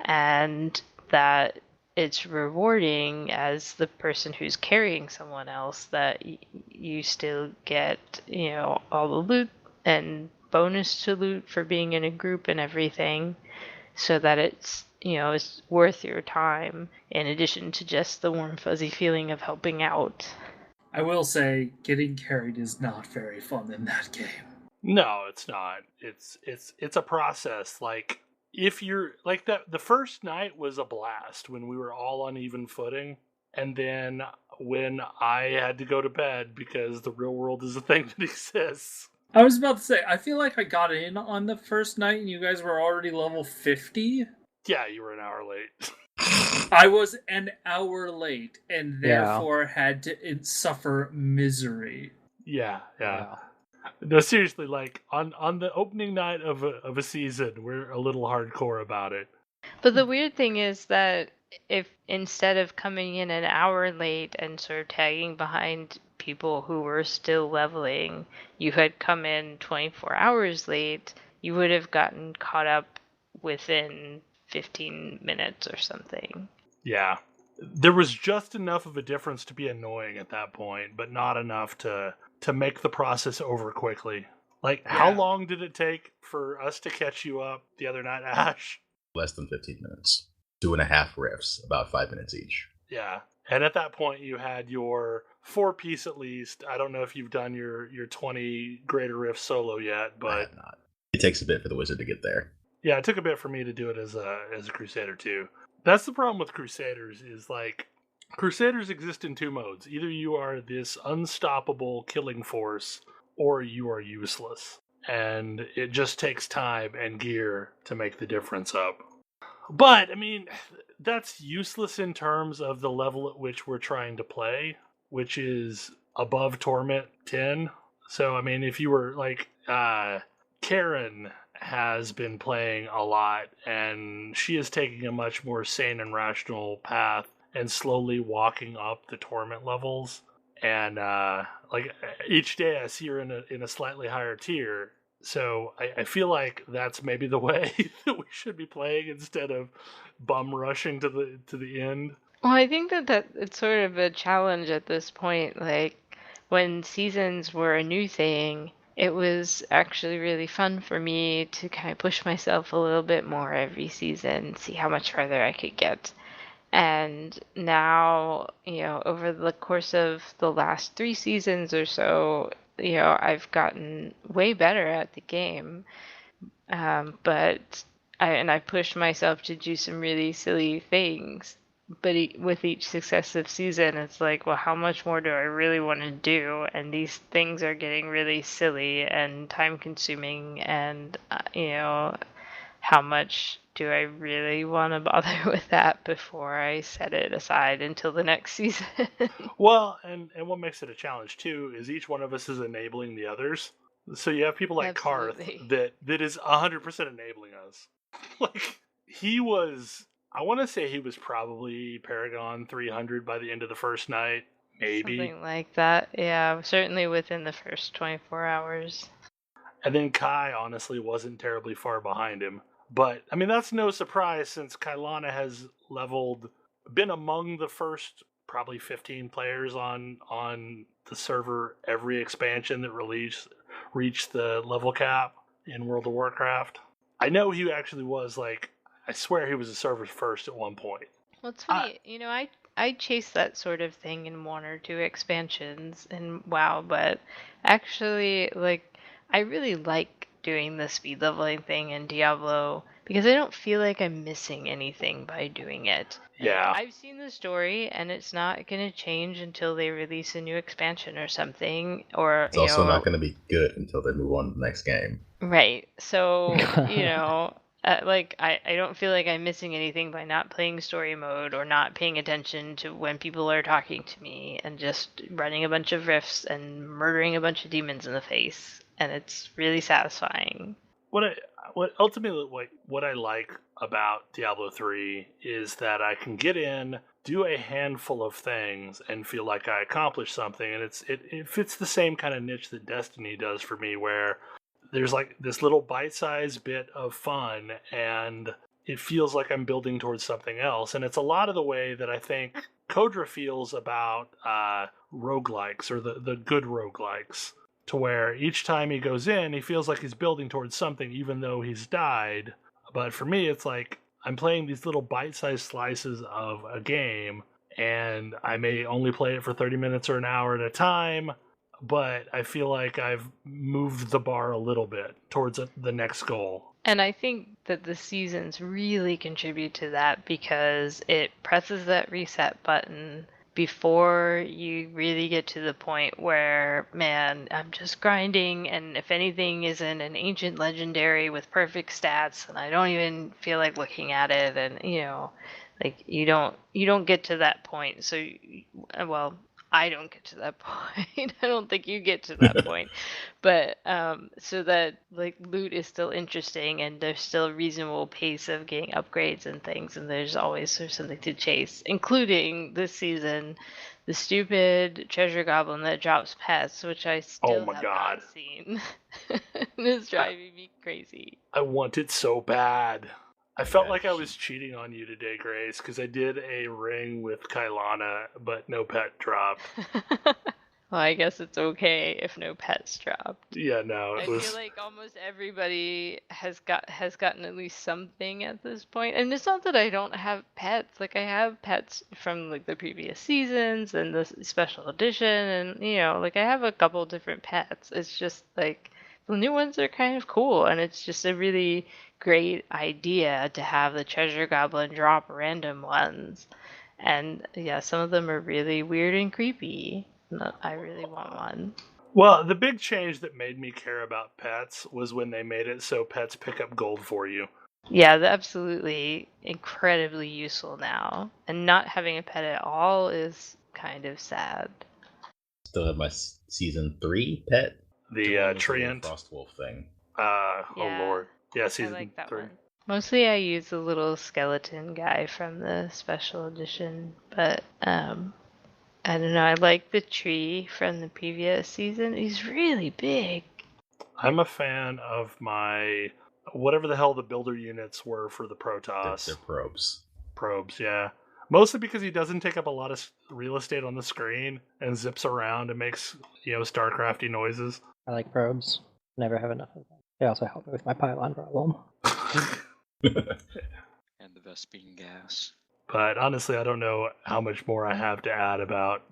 and that it's rewarding as the person who's carrying someone else that you still get, all the loot and bonus to loot for being in a group and everything, so that it's worth your time in addition to just the warm fuzzy feeling of helping out. I will say, getting carried is not very fun in that game. No, it's not. It's a process. Like, if you're like that, the first night was a blast when we were all on even footing, and then when I had to go to bed because the real world is a thing that exists. I was about to say, I feel like I got in on the first night and you guys were already level 50. Yeah, you were an hour late. I was an hour late and therefore had to suffer misery. Yeah. No, seriously, like on the opening night of a season, we're a little hardcore about it. But the weird thing is that if instead of coming in an hour late and sort of tagging behind people who were still leveling, you had come in 24 hours late, you would have gotten caught up within 15 minutes or something. Yeah. There was just enough of a difference to be annoying at that point, but not enough to make the process over quickly. Like, How long did it take for us to catch you up the other night, Ash? Less than 15 minutes. 2.5 riffs, about 5 minutes each. Yeah. And at that point, you had your 4-piece at least. I don't know if you've done your 20 Greater Rift solo yet, but... I have not. It takes a bit for the wizard to get there. Yeah, it took a bit for me to do it as a Crusader, too. That's the problem with Crusaders, is like... Crusaders exist in 2 modes. Either you are this unstoppable killing force, or you are useless. And it just takes time and gear to make the difference up. But, I mean, that's useless in terms of the level at which we're trying to play, which is above Torment 10. So, I mean, if you were, like, Karen has been playing a lot, and she is taking a much more sane and rational path and slowly walking up the Torment levels. And, like, each day I see her in a slightly higher tier. So I feel like that's maybe the way that we should be playing instead of bum rushing to the end. Well, I think that it's sort of a challenge at this point. Like, when seasons were a new thing, it was actually really fun for me to kind of push myself a little bit more every season, see how much farther I could get. And now, over the course of the last 3 seasons or so, I've gotten way better at the game. But I pushed myself to do some really silly things. But with each successive season, it's like, well, how much more do I really want to do? And these things are getting really silly and time consuming. And, how much do I really want to bother with that before I set it aside until the next season? Well, and what makes it a challenge too is each one of us is enabling the others. So you have people like Absolutely. Karth that is 100% enabling us. Like he was, I want to say he was probably Paragon 300 by the end of the first night, maybe. Something like that. Yeah, certainly within the first 24 hours. And then Kai honestly wasn't terribly far behind him. But I mean that's no surprise since Kailana has been among the first probably 15 players on the server every expansion that reached the level cap in World of Warcraft. I know he actually was I swear he was the server's first at one point. Well, it's funny, I chased that sort of thing in one or two expansions in WoW, but actually, I really like doing the speed leveling thing in Diablo because I don't feel like I'm missing anything by doing it. Yeah. I've seen the story, and it's not going to change until they release a new expansion or something. Or it's also not going to be good until they move on to the next game. Right. So, I don't feel like I'm missing anything by not playing story mode or not paying attention to when people are talking to me and just running a bunch of rifts and murdering a bunch of demons in the face. And it's really satisfying. What I like about Diablo 3 is that I can get in, do a handful of things, and feel like I accomplished something. And it fits the same kind of niche that Destiny does for me, where there's like this little bite-sized bit of fun, and it feels like I'm building towards something else. And it's a lot of the way that I think Kodra feels about roguelikes, or the good roguelikes, to where each time he goes in, he feels like he's building towards something, even though he's died. But for me, it's like I'm playing these little bite-sized slices of a game, and I may only play it for 30 minutes or an hour at a time, but I feel like I've moved the bar a little bit towards the next goal. And I think that the seasons really contribute to that because it presses that reset button before you really get to the point where, man, I'm just grinding, and if anything isn't an ancient legendary with perfect stats, and I don't even feel like looking at it, and you don't get to that point. So, well, I don't get to that point. I don't think you get to that point. But so that loot is still interesting, and there's still a reasonable pace of getting upgrades and things, and there's something to chase, including this season, the stupid treasure goblin that drops pets, which I still have not seen. It's driving me crazy. I want it so bad. I felt like I was cheating on you today, Grace, because I did a ring with Kailana, but no pet dropped. Well, I guess it's okay if no pets dropped. Yeah, no, I feel like almost everybody has gotten at least something at this point. And it's not that I don't have pets. Like, I have pets from the previous seasons and the special edition, and I have a couple different pets. It's just the new ones are kind of cool, and it's just a really great idea to have the treasure goblin drop random ones. And yeah, some of them are really weird and creepy. I really want one. Well, the big change that made me care about pets was when they made it so pets pick up gold for you. Yeah, they're absolutely incredibly useful now. And not having a pet at all is kind of sad. Still have my season 3 pet. The Treant Frostwolf thing. Oh lord. Yeah, season I like that 3. one. Mostly I use the little skeleton guy from the special edition, but I don't know, I like the tree from the previous season. He's really big. I'm a fan of my whatever the hell the builder units were for the Protoss. They're probes. Probes, yeah. Mostly because he doesn't take up a lot of real estate on the screen and zips around and makes, StarCrafty noises. I like probes. Never have enough of them. They also help me with my pylon problem. And the Vespine gas. But honestly, I don't know how much more I have to add about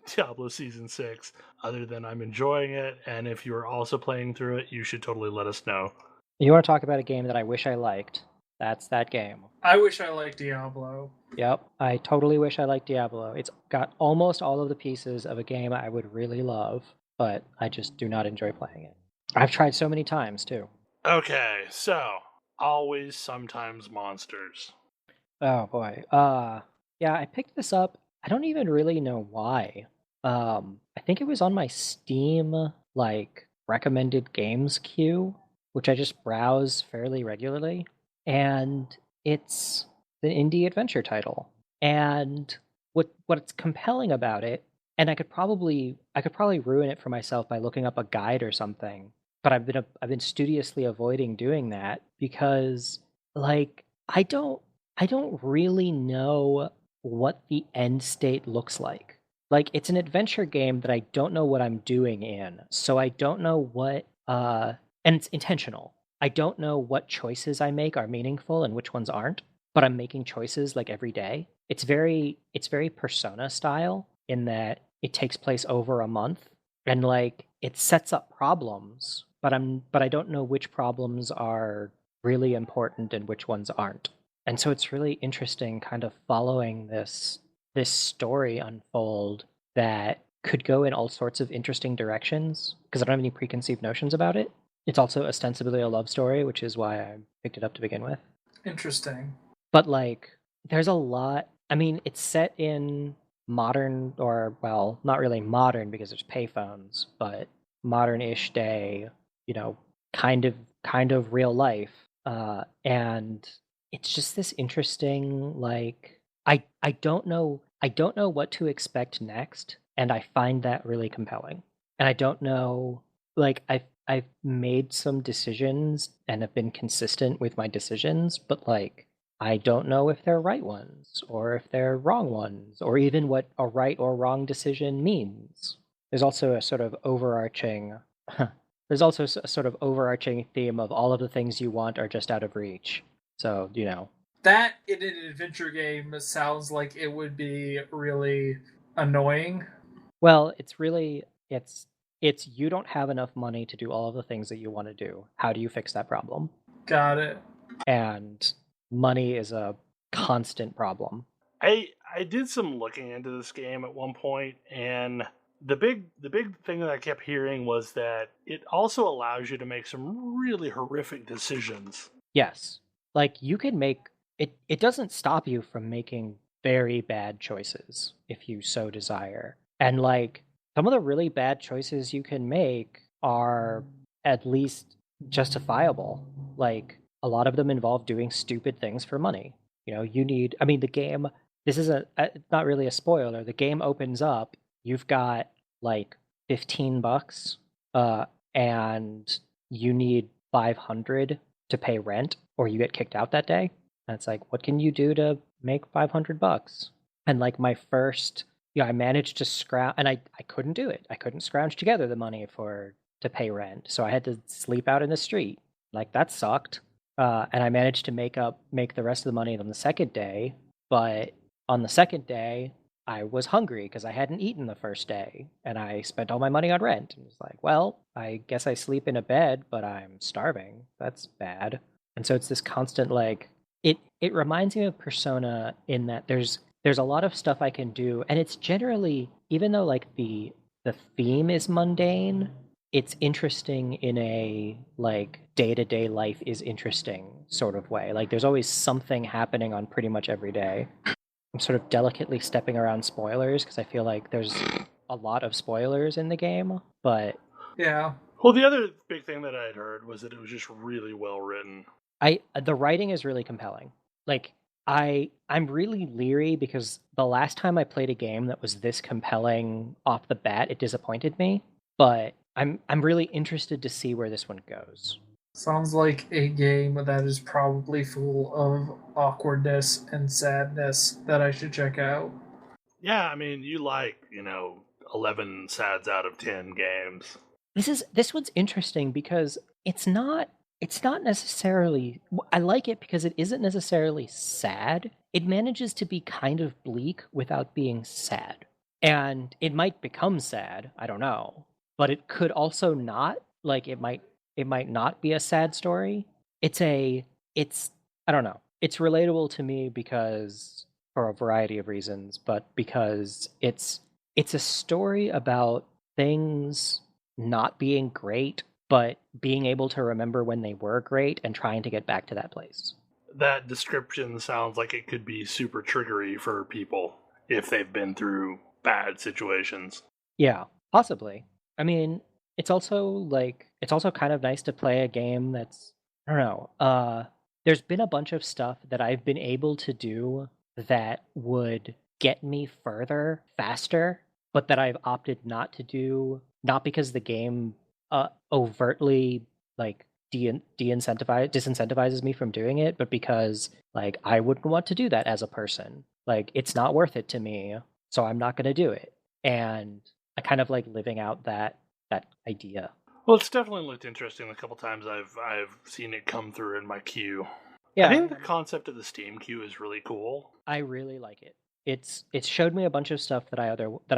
Diablo Season 6, other than I'm enjoying it, and if you are also playing through it, you should totally let us know. You want to talk about a game that I wish I liked? That's that game. I wish I liked Diablo. Yep, I totally wish I liked Diablo. It's got almost all of the pieces of a game I would really love, but I just do not enjoy playing it. I've tried so many times, too. Okay, so always sometimes monsters. Oh boy. Yeah, I picked this up. I don't even really know why. I think it was on my Steam like recommended games queue, which I just browse fairly regularly, and it's an indie adventure title. And what's compelling about it, and I could probably ruin it for myself by looking up a guide or something, but I've been studiously avoiding doing that because like I don't really know what the end state looks like. Like it's an adventure game that I don't know what I'm doing in. So I don't know what and it's intentional. I don't know what choices I make are meaningful and which ones aren't, but I'm making choices like every day. It's very Persona style in that it takes place over a month and like it sets up problems, but I don't know which problems are really important and which ones aren't. And so it's really interesting kind of following this story unfold that could go in all sorts of interesting directions because I don't have any preconceived notions about it. It's also ostensibly a love story, which is why I picked it up to begin with. Interesting. But like there's a lot. I mean, it's set in modern, or well, not really modern because there's payphones, but modern-ish day, you know, kind of real life. And it's just this interesting like I don't know what to expect next, and I find that really compelling. And I don't know, like I've made some decisions and have been consistent with my decisions, but like I don't know if they're right ones or if they're wrong ones or even what a right or wrong decision means. There's also a sort of overarching theme of all of the things you want are just out of reach. So, you know. That in an adventure game sounds like it would be really annoying. Well, it's you don't have enough money to do all of the things that you want to do. How do you fix that problem? Got it. And money is a constant problem. I did some looking into this game at one point, and the big thing that I kept hearing was that it also allows you to make some really horrific decisions. Yes. Like you can make it doesn't stop you from making very bad choices if you so desire. And like some of the really bad choices you can make are at least justifiable. Like a lot of them involve doing stupid things for money. You know, the game, this is not really a spoiler. The game opens up, you've got like $15 and you need 500 to pay rent or you get kicked out that day. And it's like, what can you do to make $500? And like my first, I managed to scrounge, and I couldn't do it. I couldn't scrounge together the money to pay rent. So I had to sleep out in the street. Like that sucked. And I managed to make the rest of the money on the second day. But on the second day, I was hungry because I hadn't eaten the first day, and I spent all my money on rent. And it's like, well, I guess I sleep in a bed, but I'm starving. That's bad. And so it's this constant like it reminds me of Persona in that there's a lot of stuff I can do, and it's generally, even though like the theme is mundane, it's interesting in a like day-to-day life is interesting sort of way. Like there's always something happening on pretty much every day. I'm sort of delicately stepping around spoilers because I feel like there's a lot of spoilers in the game, but yeah. Well, the other big thing that I had heard was that it was just really well written. The writing is really compelling. Like I'm really leery because the last time I played a game that was this compelling off the bat, it disappointed me. But I'm really interested to see where this one goes. Sounds like a game that is probably full of awkwardness and sadness that I should check out. Yeah, I mean, you like, 11 sads out of 10 games. This one's interesting because it's not necessarily, I like it because it isn't necessarily sad. It manages to be kind of bleak without being sad. And it might become sad, I don't know. But it could also not, like it might not be a sad story. It's I don't know. It's relatable to me because for a variety of reasons, but because it's a story about things not being great but being able to remember when they were great and trying to get back to that place. That description sounds like it could be super triggery for people if they've been through bad situations. Yeah, possibly. I mean, it's also kind of nice to play a game that's, I don't know, there's been a bunch of stuff that I've been able to do that would get me further faster, but that I've opted not to do, not because the game overtly like disincentivizes me from doing it, but because like I wouldn't want to do that as a person. Like it's not worth it to me, so I'm not going to do it. And I kind of like living out that idea. Well, it's definitely looked interesting the couple times I've seen it come through in my queue. Yeah, I think the concept of the Steam queue is really cool. I really like it. It's showed me a bunch of stuff that I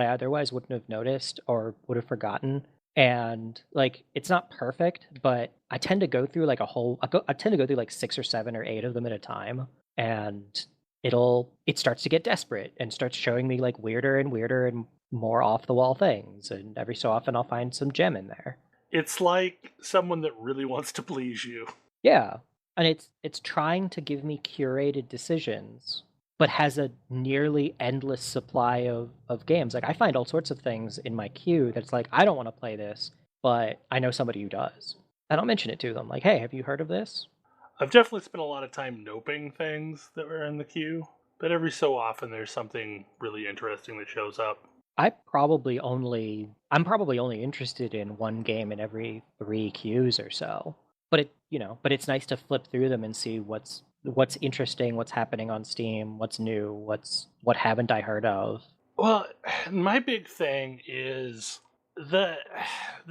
otherwise wouldn't have noticed or would have forgotten. And like it's not perfect, but I tend to go through like I tend to go through like 6 or 7 or 8 of them at a time, and it starts to get desperate and starts showing me like weirder and weirder and more off the wall things, and every so often I'll find some gem in there. It's like someone that really wants to please you. Yeah, and it's trying to give me curated decisions, but has a nearly endless supply of games. Like I find all sorts of things in my queue that's like, I don't want to play this, but I know somebody who does. And I'll mention it to them, like, hey, have you heard of this? I've definitely spent a lot of time noping things that were in the queue, but every so often there's something really interesting that shows up. I'm probably only interested in one game in every 3 queues or so. But it's nice to flip through them and see what's interesting, what's happening on Steam, what's new, what haven't I heard of. Well, my big thing is the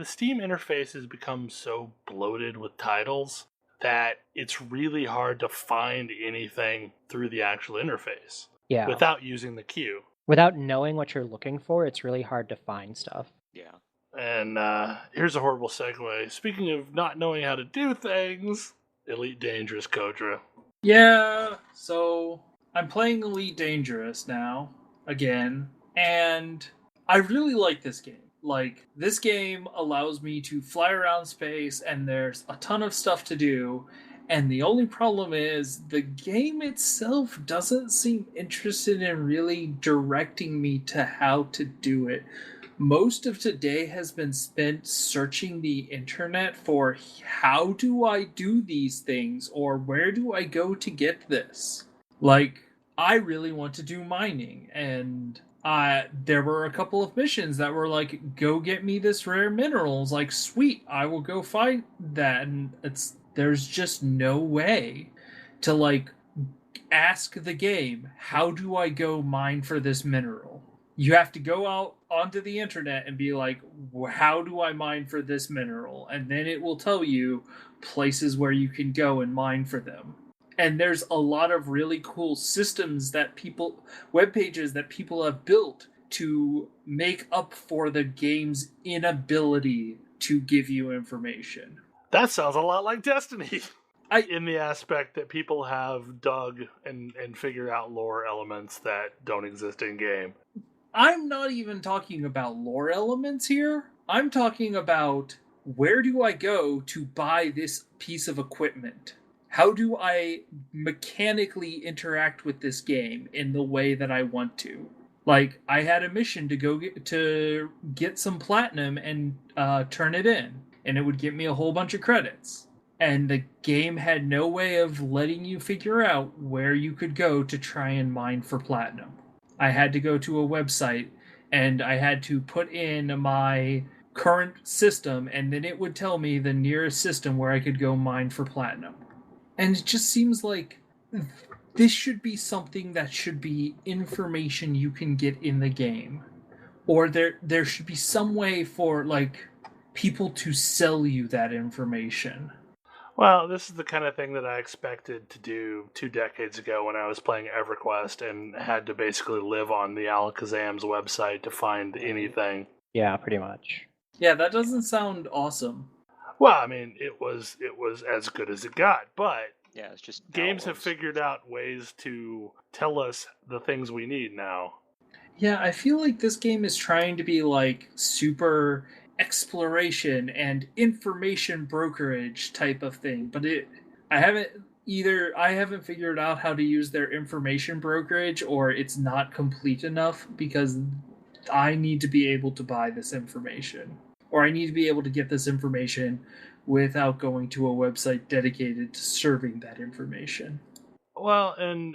Steam interface has become so bloated with titles that it's really hard to find anything through the actual interface. Yeah. Without using the queue. Without knowing what you're looking for, it's really hard to find stuff. Yeah. And here's a horrible segue. Speaking of not knowing how to do things, Elite Dangerous, Kodra. Yeah, so I'm playing Elite Dangerous now, again, and I really like this game. Like, this game allows me to fly around space, and there's a ton of stuff to do, and the only problem is the game itself doesn't seem interested in really directing me to how to do it. Most of today has been spent searching the internet for how do I do these things, or where do I go to get this? Like, I really want to do mining, and there were a couple of missions that were like, go get me this rare minerals. Like, sweet, I will go find that. And there's just no way to like ask the game, how do I go mine for this mineral? You have to go out onto the internet and be like, how do I mine for this mineral? And then it will tell you places where you can go and mine for them. And there's a lot of really cool systems web pages that people have built to make up for the game's inability to give you information. That sounds a lot like Destiny. In the aspect that people have dug and figured out lore elements that don't exist in game. I'm not even talking about lore elements here. I'm talking about, where do I go to buy this piece of equipment? How do I mechanically interact with this game in the way that I want to? Like, I had a mission to go get some platinum and turn it in, and it would get me a whole bunch of credits. And the game had no way of letting you figure out where you could go to try and mine for platinum. I had to go to a website, and I had to put in my current system, and then it would tell me the nearest system where I could go mine for platinum. And it just seems like this should be something that should be information you can get in the game. Or there should be some way for, like, people to sell you that information. Well, this is the kind of thing that I expected to do 2 decades ago when I was playing Everquest and had to basically live on the Alakazam's website to find anything. Yeah, pretty much. Yeah, that doesn't sound awesome. Well, I mean, it was as good as it got, but yeah, it's just games have figured out ways to tell us the things we need now. Yeah, I feel like this game is trying to be like super exploration and information brokerage type of thing, but I haven't figured out how to use their information brokerage, or it's not complete enough because I need to be able to buy this information, or I need to be able to get this information without going to a website dedicated to serving that information. Well, and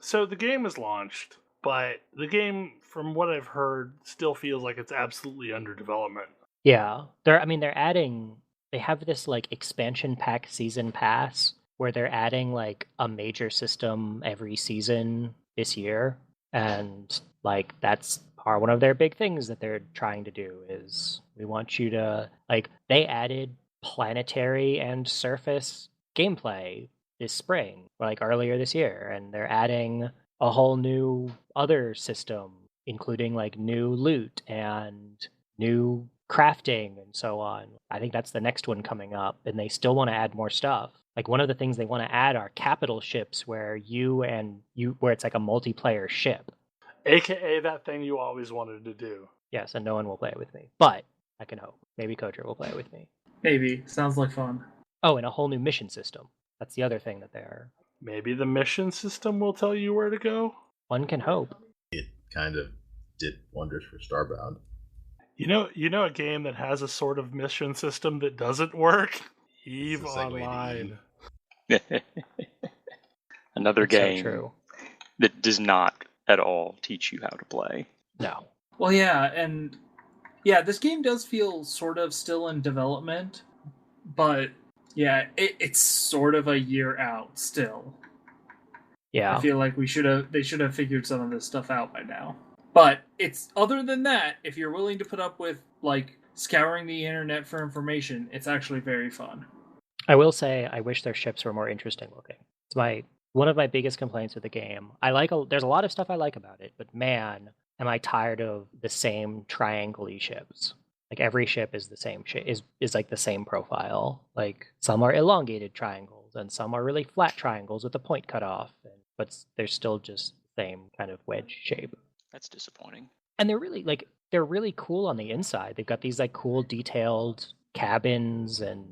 so the game is launched, but the game, from what I've heard, still feels like it's absolutely under development. Yeah, they have this like expansion pack season pass where they're adding like a major system every season this year, and like that's one of their big things that they're trying to do is we want you to like they added planetary and surface gameplay this spring, like earlier this year, and they're adding a whole new other system, including like new loot and new crafting and so on. I think that's the next one coming up, and they still want to add more stuff. Like one of the things they want to add are capital ships where where it's like a multiplayer ship. AKA that thing you always wanted to do. Yes, and no one will play it with me. But I can hope. Maybe Kodra will play it with me. Maybe. Sounds like fun. Oh, and a whole new mission system. That's the other thing that they're... Maybe the mission system will tell you where to go? One can hope. It kind of did wonders for Starbound. You know a game that has a sort of mission system that doesn't work? EVE Online. Another game so true. that does not at all teach you how to play. No. Well, yeah, and yeah, this game does feel sort of still in development, but yeah, it's sort of a year out still. Yeah. I feel like they should have figured some of this stuff out by now. But it's other than that, if you're willing to put up with like scouring the internet for information, it's actually very fun. I will say I wish their ships were more interesting looking. It's one of my biggest complaints with the game. There's a lot of stuff I like about it, but man, am I tired of the same triangle-y ships. Like every ship is the same is like the same profile. Like some are elongated triangles and some are really flat triangles with a point cut off, but they're still just the same kind of wedge shape. That's disappointing. And they're really cool on the inside. They've got these like cool detailed cabins and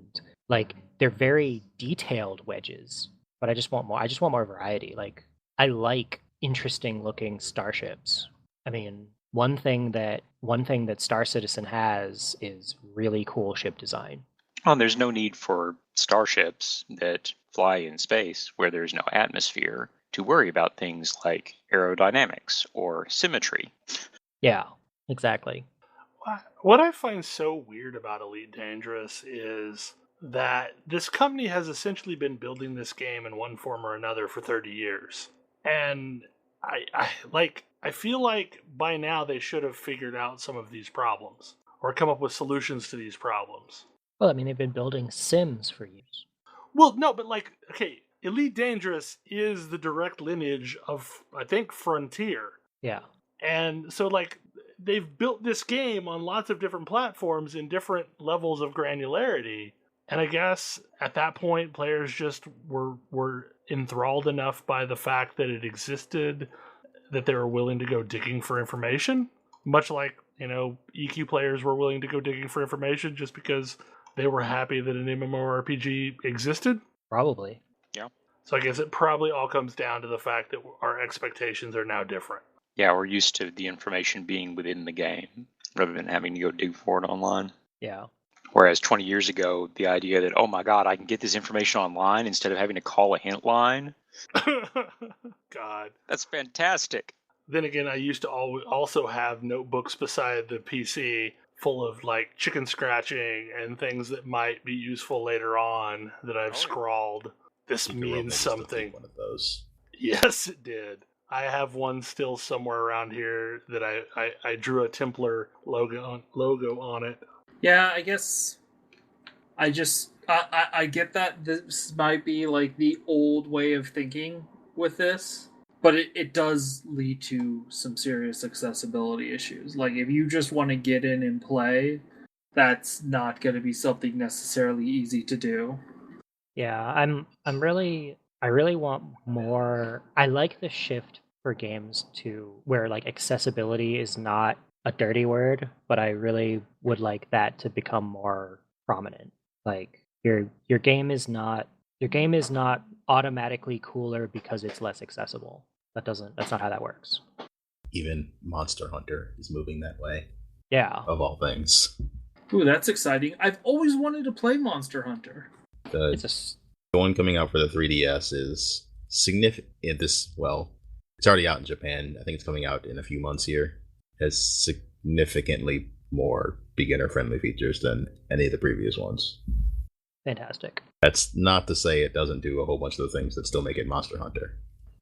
like they're very detailed wedges. But I just want more. I just want more variety. Like I like interesting looking starships. I mean, one thing that Star Citizen has is really cool ship design. Oh, there's no need for starships that fly in space where there's no atmosphere to worry about things like aerodynamics or symmetry. Yeah, exactly. What I find so weird about Elite Dangerous is that this company has essentially been building this game in one form or another for 30 years. And I feel like by now they should have figured out some of these problems or come up with solutions to these problems. Well, I mean, they've been building Sims for years. Well, no, but like, okay, Elite Dangerous is the direct lineage of, I think, Frontier. Yeah. And so, like, they've built this game on lots of different platforms in different levels of granularity. And I guess at that point, players just were enthralled enough by the fact that it existed that they were willing to go digging for information. Much like, EQ players were willing to go digging for information just because they were happy that an MMORPG existed. Probably. Yeah. So I guess it probably all comes down to the fact that our expectations are now different. Yeah, we're used to the information being within the game rather than having to go dig for it online. Yeah. Whereas 20 years ago, the idea that, oh my God, I can get this information online instead of having to call a hint line. God. That's fantastic. Then again, I used to also have notebooks beside the PC full of like chicken scratching and things that might be useful later on that I've scrawled. This means something. One of those. Yes, it did. I have one still somewhere around here that I drew a Templar logo on it. Yeah, I guess I get that this might be like the old way of thinking with this, but it does lead to some serious accessibility issues. Like if you just want to get in and play, that's not going to be something necessarily easy to do. Yeah, I really want more. I like the shift for games to where like accessibility is not a dirty word, but I really would like that to become more prominent. Like your game is not automatically cooler because it's less accessible. That's not how that works. Even Monster Hunter is moving that way. Yeah. Of all things. Ooh, that's exciting. I've always wanted to play Monster Hunter. The one coming out for the 3DS is significant. It's already out in Japan. I think it's coming out in a few months here. Has significantly more beginner-friendly features than any of the previous ones. Fantastic. That's not to say it doesn't do a whole bunch of the things that still make it Monster Hunter.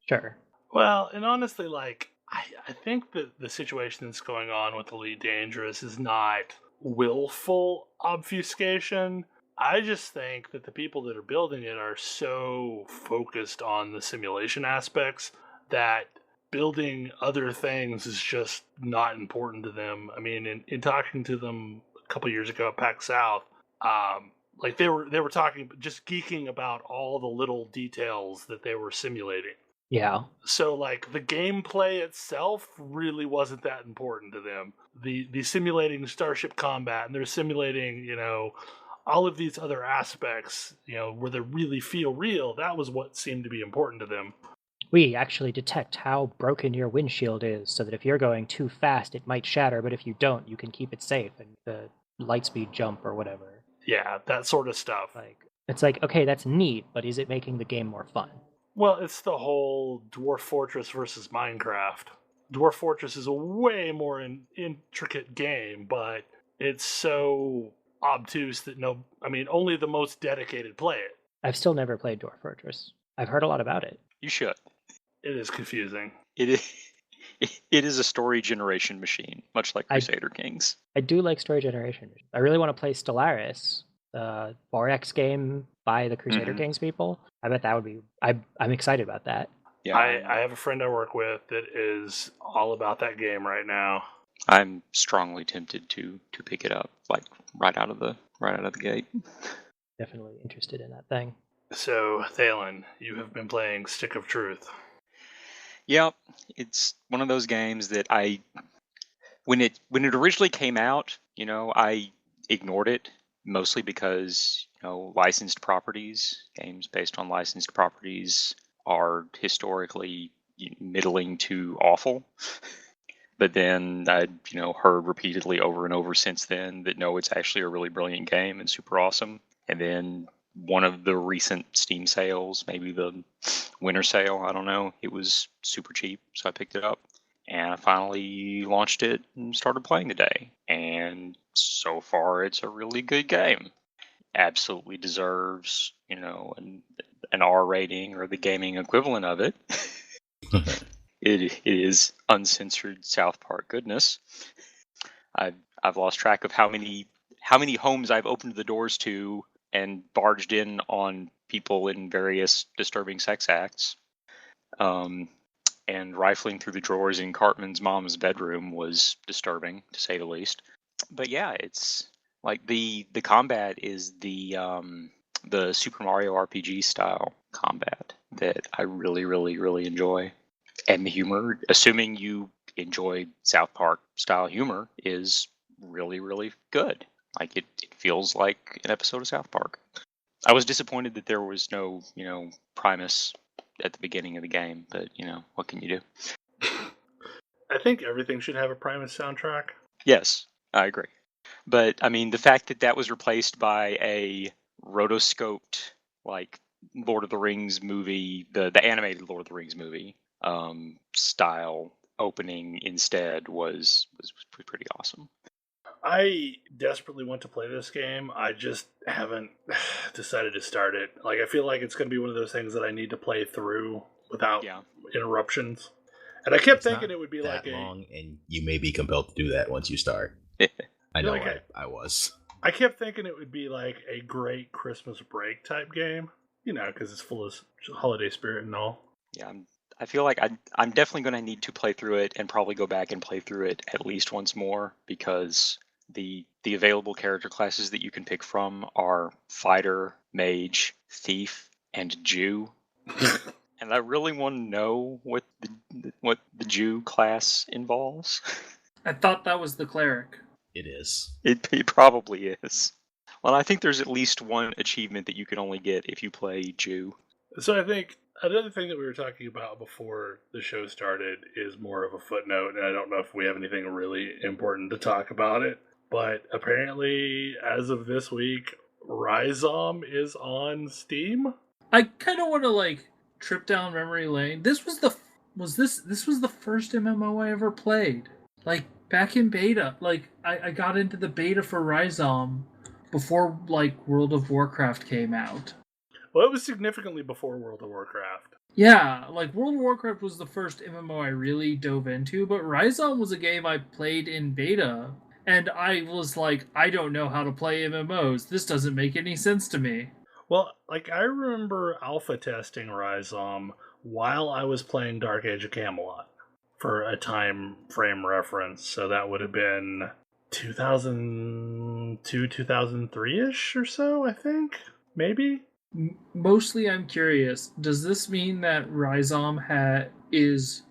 Sure. Well, and honestly, I think that the situation that's going on with Elite Dangerous is not willful obfuscation. I just think that the people that are building it are so focused on the simulation aspects that building other things is just not important to them. I mean, in talking to them a couple years ago at PAX South, they were talking, just geeking about all the little details that they were simulating. Yeah. So, the gameplay itself really wasn't that important to them. The simulating starship combat, and they're simulating, all of these other aspects, where they really feel real, that was what seemed to be important to them. We actually detect how broken your windshield is, so that if you're going too fast, it might shatter, but if you don't, you can keep it safe, and the light speed jump or whatever. Yeah, that sort of stuff. It's okay, that's neat, but is it making the game more fun? Well, it's the whole Dwarf Fortress versus Minecraft. Dwarf Fortress is a way more intricate game, but it's so obtuse that only the most dedicated play it. I've still never played Dwarf Fortress. I've heard a lot about it. You should. It is confusing. It is a story generation machine, much like Crusader Kings. I do like story generation. I really want to play Stellaris, the 4X game by the Crusader Kings people. I bet that would be... I'm excited about that. Yeah, I have a friend I work with that is all about that game right now. I'm strongly tempted to pick it up, right out of the gate. Definitely interested in that thing. So, Thalen, you have been playing Stick of Truth. Yeah, it's one of those games that when it originally came out, I ignored it mostly because licensed properties, games based on licensed properties, are historically middling to awful. But then I'd heard repeatedly over and over since then that no, it's actually a really brilliant game and super awesome. And then one of the recent Steam sales, maybe the winter sale, I don't know, it was super cheap, so I picked it up. And I finally launched it and started playing today. And so far, it's a really good game. Absolutely deserves, an R rating or the gaming equivalent of it. It is uncensored South Park goodness. I've lost track of how many homes I've opened the doors to and barged in on people in various disturbing sex acts. And rifling through the drawers in Cartman's mom's bedroom was disturbing, to say the least. But yeah, it's the combat is the Super Mario RPG style combat that I really, really, really enjoy. And the humor, assuming you enjoy South Park style humor, is really, really good. It feels like an episode of South Park. I was disappointed that there was no, Primus at the beginning of the game, but, what can you do? I think everything should have a Primus soundtrack. Yes, I agree. But, the fact that was replaced by a rotoscoped, Lord of the Rings movie, the animated Lord of the Rings movie, style opening instead was pretty awesome. I desperately want to play this game. I just haven't decided to start it. I feel like it's going to be one of those things that I need to play through without interruptions. And I kept thinking it would be that long, and you may be compelled to do that once you start. I know I was. I kept thinking it would be a great Christmas break type game, because it's full of holiday spirit and all. Yeah, I feel like I'm definitely going to need to play through it and probably go back and play through it at least once more, because the available character classes that you can pick from are fighter, mage, thief, and Jew. And I really want to know what the Jew class involves. I thought that was the cleric. It is. It probably is. Well, I think there's at least one achievement that you can only get if you play Jew. So I think another thing that we were talking about before the show started is more of a footnote, and I don't know if we have anything really important to talk about it, but apparently, as of this week, Ryzom is on Steam. I kind of want to trip down memory lane. This was the first MMO I ever played. Back in beta. I got into the beta for Ryzom before World of Warcraft came out. Well, it was significantly before World of Warcraft. Yeah, World of Warcraft was the first MMO I really dove into, but Ryzom was a game I played in beta, and I was I don't know how to play MMOs. This doesn't make any sense to me. Well, I remember alpha testing Ryzom while I was playing Dark Age of Camelot for a time frame reference, so that would have been 2002, 2003-ish or so, I think? Maybe? Mostly I'm curious, does this mean that Ryzom is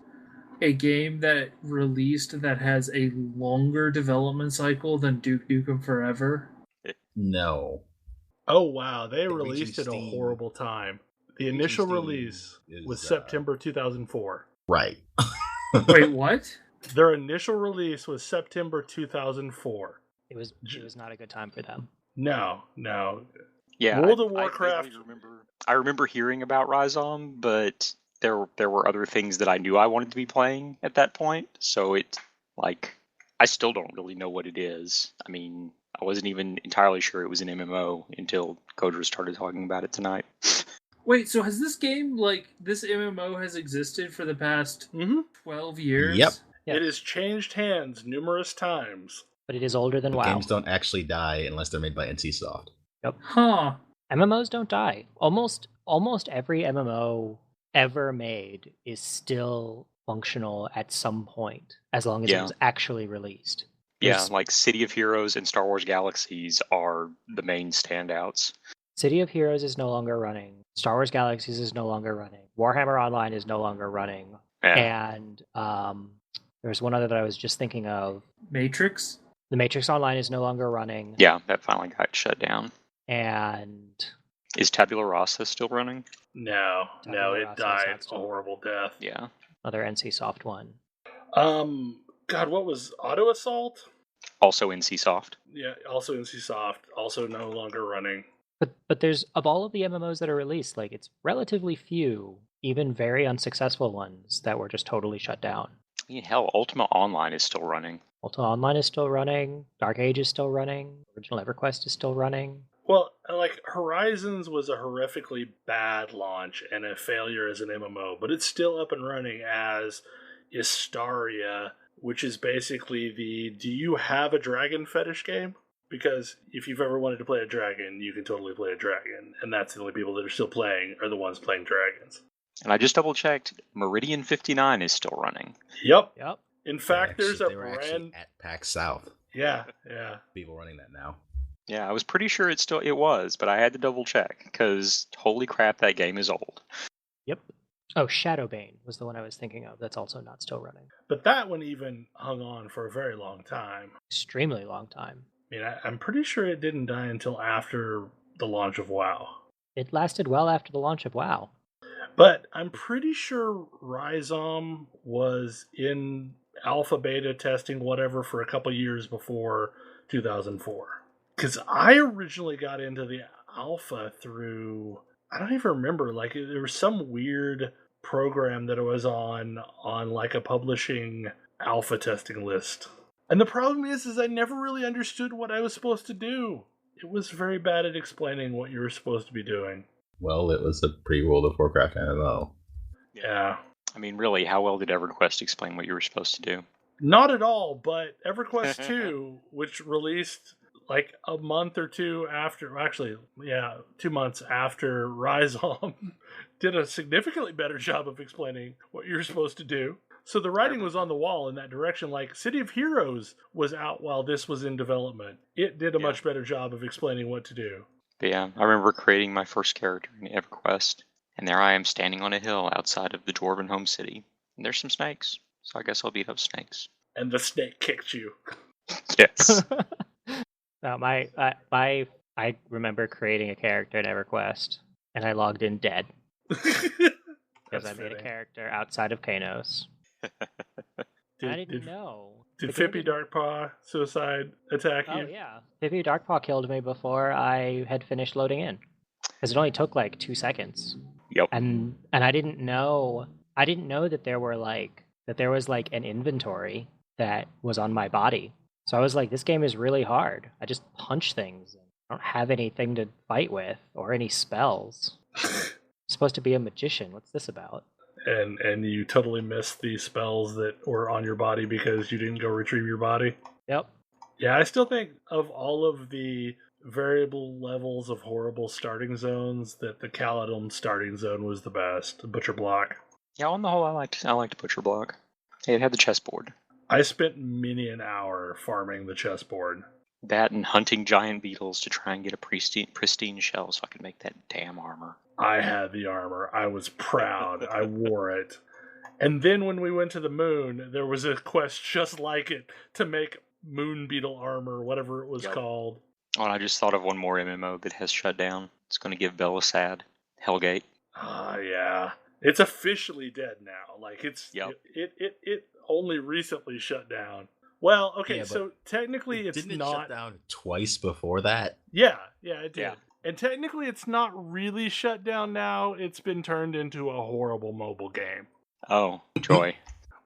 a game that released that has a longer development cycle than Duke Nukem Forever? No. Oh wow, they released it a horrible time. The initial release was September 2004. Right. Wait, what? Their initial release was September 2004. It was not a good time for them. No. Yeah, World of Warcraft. I remember hearing about Ryzom, but there were other things that I knew I wanted to be playing at that point. So I still don't really know what it is. I mean, I wasn't even entirely sure it was an MMO until Kodra started talking about it tonight. Wait, so has this game, this MMO has existed for the past 12 years? Yep. It has changed hands numerous times. But it is older than WoW. Games don't actually die unless they're made by NCSoft. Yep. Huh. MMOs don't die. Almost every MMO ever made is still functional at some point, as long as it was actually released. Yeah, City of Heroes and Star Wars Galaxies are the main standouts. City of Heroes is no longer running. Star Wars Galaxies is no longer running. Warhammer Online is no longer running. Yeah. And there's one other that I was just thinking of. Matrix? The Matrix Online is no longer running. Yeah, that finally got shut down. And is Tabula Rasa still running? No, it died a horrible death. Yeah. Another NCSoft one. God, what was Auto Assault? Also NCSoft. Yeah, also NCSoft. Also no longer running. But there's, of all of the MMOs that are released, it's relatively few, even very unsuccessful ones, that were just totally shut down. I mean, hell, Ultima Online is still running. Ultima Online is still running. Dark Age is still running. Original Everquest is still running. Well, Horizons was a horrifically bad launch and a failure as an MMO, but it's still up and running as Istaria, which is basically do you have a dragon fetish game? Because if you've ever wanted to play a dragon, you can totally play a dragon, and that's the only people that are still playing are the ones playing dragons. And I just double-checked, Meridian 59 is still running. Yep. Yep. In fact, there's a they were actually at PAX South. Yeah. People running that now. Yeah, I was pretty sure it was, but I had to double-check, because holy crap, that game is old. Yep. Oh, Shadowbane was the one I was thinking of. That's also not still running. But that one even hung on for a very long time. Extremely long time. I mean, I'm pretty sure it didn't die until after the launch of WoW. It lasted well after the launch of WoW. But I'm pretty sure Ryzom was in alpha, beta testing, whatever, for a couple years before 2004. Because I originally got into the alpha through, I don't even remember, there was some weird program that it was on a publishing alpha testing list. And the problem is I never really understood what I was supposed to do. It was very bad at explaining what you were supposed to be doing. Well, it was a pre-World of Warcraft MMO. Yeah. I mean, really, how well did EverQuest explain what you were supposed to do? Not at all, but EverQuest 2, which released a month or two after, 2 months after Ryzom, did a significantly better job of explaining what you're supposed to do. So the writing was on the wall in that direction. City of Heroes was out while this was in development. It did a much better job of explaining what to do. But yeah, I remember creating my first character in EverQuest, and there I am standing on a hill outside of the Dwarven home city. And there's some snakes, so I guess I'll beat up snakes. and the snake kicked you. Yes. No, I remember creating a character in Everquest, and I logged in dead because I made a character outside of Kanos. I didn't know. Did Fippy Darkpaw suicide attack you? Oh yeah, Fippy Darkpaw killed me before I had finished loading in, because it only took like 2 seconds. Yep. And I didn't know that there was like an inventory that was on my body. So I was like, this game is really hard. I just punch things. I don't have anything to fight with or any spells. I'm supposed to be a magician. What's this about? And you totally missed the spells that were on your body because you didn't go retrieve your body? Yep. Yeah, I still think of all of the variable levels of horrible starting zones that the Caledon starting zone was the best. Butcher Block. Yeah, on the whole, I liked Butcher Block. It had the chessboard. I spent many an hour farming the chessboard. That and hunting giant beetles to try and get a pristine shell so I could make that damn armor. I had the armor. I was proud. I wore it. And then when we went to the moon, there was a quest just like it to make moon beetle armor, whatever it was called. Oh, and I just thought of one more MMO that has shut down. It's going to give Belisad. Hellgate. Yeah. It's officially dead now. Like, it only recently shut down. Well, okay, yeah, so technically it's didn't not... Didn't it shut down twice before that? Yeah, it did. Yeah. And technically it's not really shut down now. It's been turned into a horrible mobile game. Oh, joy.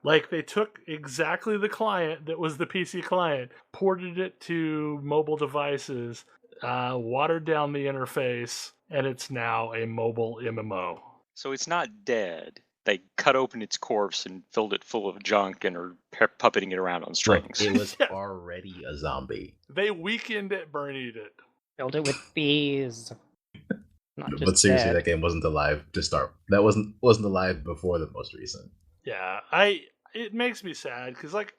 Like, they took exactly the client that was the PC client, ported it to mobile devices, watered down the interface, and it's now a mobile MMO. So it's not dead. They cut open its corpse and filled it full of junk and are puppeting it around on strings. Look, it was already a zombie. They weakened it, burnied it. Filled it with bees. But seriously, that game wasn't alive to start. That wasn't alive before the most recent. Yeah, it makes me sad because like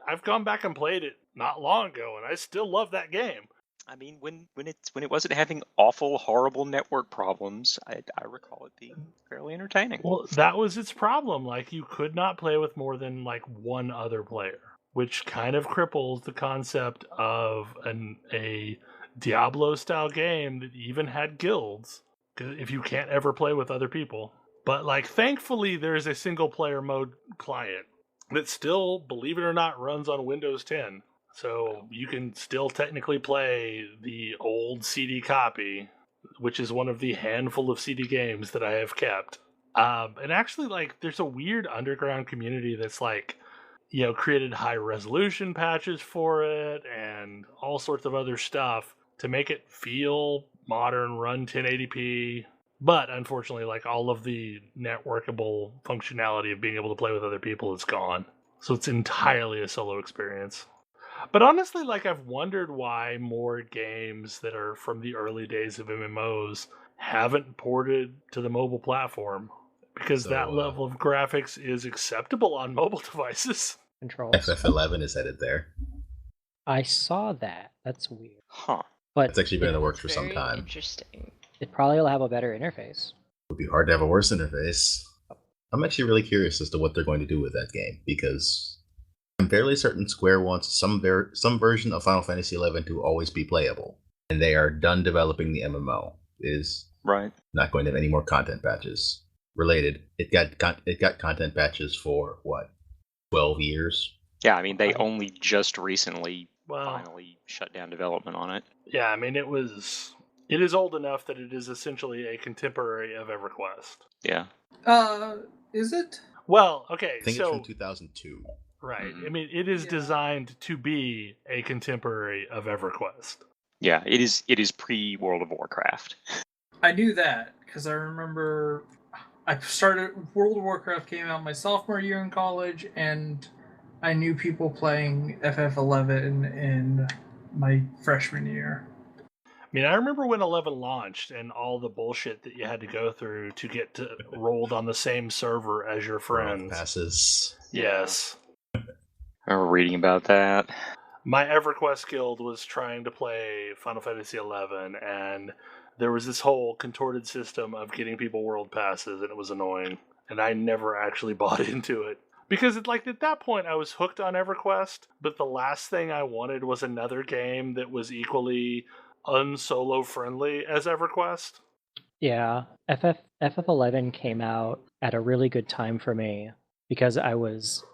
I've gone back and played it not long ago, and I still love that game. I mean, when it wasn't having awful, horrible network problems, I recall it being fairly entertaining. Well, that was its problem. Like, you could not play with more than like one other player, which kind of cripples the concept of a Diablo-style game that even had guilds, if you can't ever play with other people. But like, thankfully, there's a single-player mode client that still, believe it or not, runs on Windows 10. So you can still technically play the old CD copy, which is one of the handful of CD games that I have kept. And actually, like, there's a weird underground community that's like, you know, created high resolution patches for it and all sorts of other stuff to make it feel modern, run 1080p. But unfortunately, like, all of the networkable functionality of being able to play with other people is gone. So it's entirely a solo experience. But honestly, like, I've wondered why more games that are from the early days of MMOs haven't ported to the mobile platform. Because that level of graphics is acceptable on mobile devices. Controls. FF11 is headed there. I saw that. That's weird. Huh. But it's actually been in the works for some time. Interesting. It probably will have a better interface. It would be hard to have a worse interface. I'm actually really curious as to what they're going to do with that game, because I'm fairly certain Square wants some version of Final Fantasy XI to always be playable, and they are done developing the MMO. It is not going to have any more content patches. Related, it got content patches for what, 12 years? Yeah, I mean, they only just recently finally shut down development on it. Yeah, I mean, it is old enough that it is essentially a contemporary of EverQuest. Yeah. Is it? Well, okay, I think it's from 2002. Right. Mm-hmm. I mean, it is designed to be a contemporary of EverQuest. Yeah, it is pre-World of Warcraft. I knew that, because I remember World of Warcraft came out my sophomore year in college, and I knew people playing FF11 in my freshman year. I mean, I remember when 11 launched and all the bullshit that you had to go through to get rolled on the same server as your friends. Passes. Yes. I remember reading about that. My EverQuest guild was trying to play Final Fantasy XI, and there was this whole contorted system of getting people world passes, and it was annoying. And I never actually bought into it. Because at that point I was hooked on EverQuest, but the last thing I wanted was another game that was equally unsolo friendly as EverQuest. Yeah, FF11 came out at a really good time for me because I was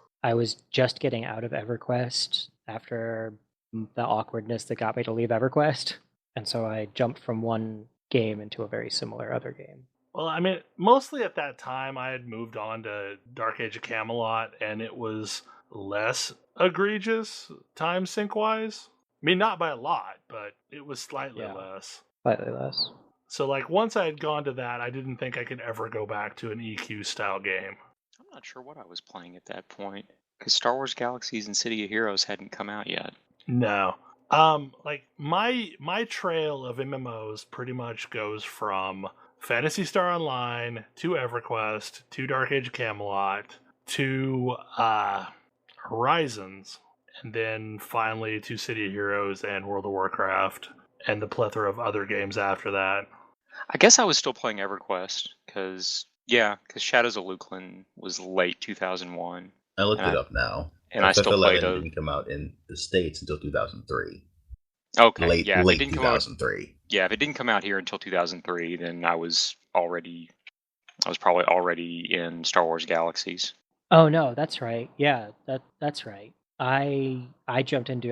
just getting out of EverQuest after the awkwardness that got me to leave EverQuest, and so I jumped from one game into a very similar other game. Well, I mean, mostly at that time I had moved on to Dark Age of Camelot, and it was less egregious time sync wise. I mean, not by a lot, but it was slightly less. Slightly less. So, once I had gone to that, I didn't think I could ever go back to an EQ-style game. I'm not sure what I was playing at that point, because Star Wars Galaxies and City of Heroes hadn't come out yet. No. My trail of MMOs pretty much goes from Phantasy Star Online to EverQuest to Dark Age of Camelot to Horizons, and then finally to City of Heroes and World of Warcraft, and the plethora of other games after that. I guess I was still playing EverQuest, because Shadows of Luklin was late 2001. I looked it up now. And I still played it didn't come out in the States until 2003. Okay, late 2003. If it didn't come out here until 2003, then I was probably already in Star Wars Galaxies. Oh no, that's right. Yeah, that's right. I jumped into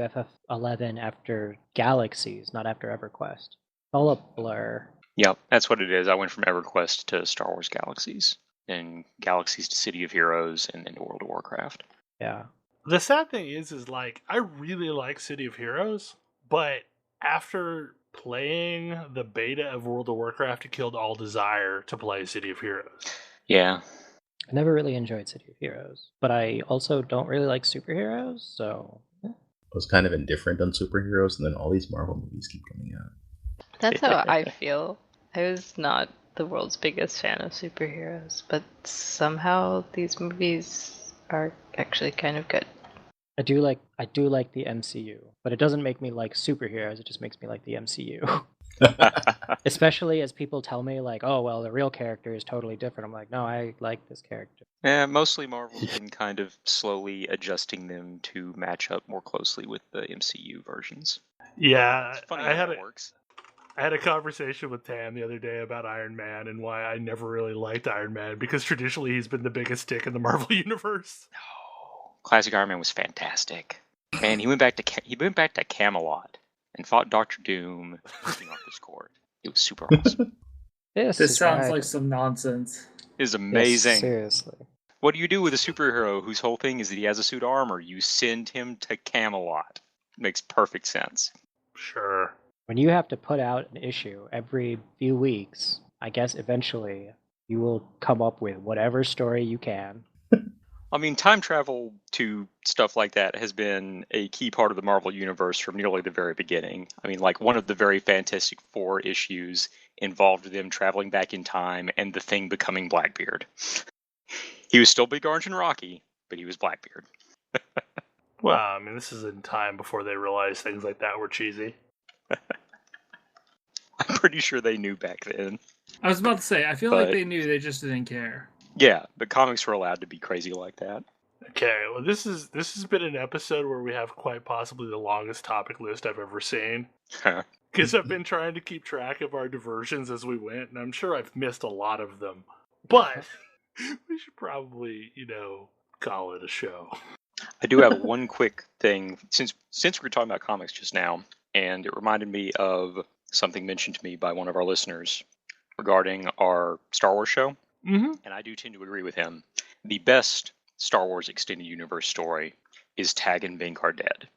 FF11 after Galaxies, not after EverQuest. All a blur. Yep, that's what it is. I went from EverQuest to Star Wars Galaxies, then Galaxies to City of Heroes, and then to World of Warcraft. Yeah. The sad thing is I really like City of Heroes, but after playing the beta of World of Warcraft, it killed all desire to play City of Heroes. Yeah. I never really enjoyed City of Heroes, but I also don't really like superheroes, so... I was kind of indifferent on superheroes, and then all these Marvel movies keep coming out. That's how I feel. I was not the world's biggest fan of superheroes, but somehow these movies are actually kind of good. I do like the MCU, but it doesn't make me like superheroes, it just makes me like the MCU. Especially as people tell me, oh, well, the real character is totally different. I'm like, no, I like this character. Yeah, mostly Marvel's been kind of slowly adjusting them to match up more closely with the MCU versions. Yeah, it's funny how that works. I had a conversation with Tam the other day about Iron Man and why I never really liked Iron Man, because traditionally he's been the biggest stick in the Marvel universe. No, classic Iron Man was fantastic. And he went back to Camelot and fought Doctor Doom in King Arthur's court. It was super awesome. This sounds like some nonsense. It is amazing. Yes, seriously. What do you do with a superhero whose whole thing is that he has a suit of armor? You send him to Camelot. Makes perfect sense. Sure. When you have to put out an issue every few weeks, I guess eventually you will come up with whatever story you can. I mean, time travel to stuff like that has been a key part of the Marvel Universe from nearly the very beginning. I mean, one of the very Fantastic Four issues involved them traveling back in time and the Thing becoming Blackbeard. He was still big, orange, and rocky, but he was Blackbeard. Well, I mean, this is in time before they realized things like that were cheesy. I'm pretty sure they knew back then. I was about to say, I feel like they knew, they just didn't care. Yeah, but comics were allowed to be crazy like that. Okay, well, this has been an episode where we have quite possibly the longest topic list I've ever seen. Because I've been trying to keep track of our diversions as we went, and I'm sure I've missed a lot of them. But we should probably, call it a show. I do have one quick thing, since we were talking about comics just now, and it reminded me of something mentioned to me by one of our listeners regarding our Star Wars show. Mm-hmm. And I do tend to agree with him. The best Star Wars Extended Universe story is Tag and Bink Are Dead.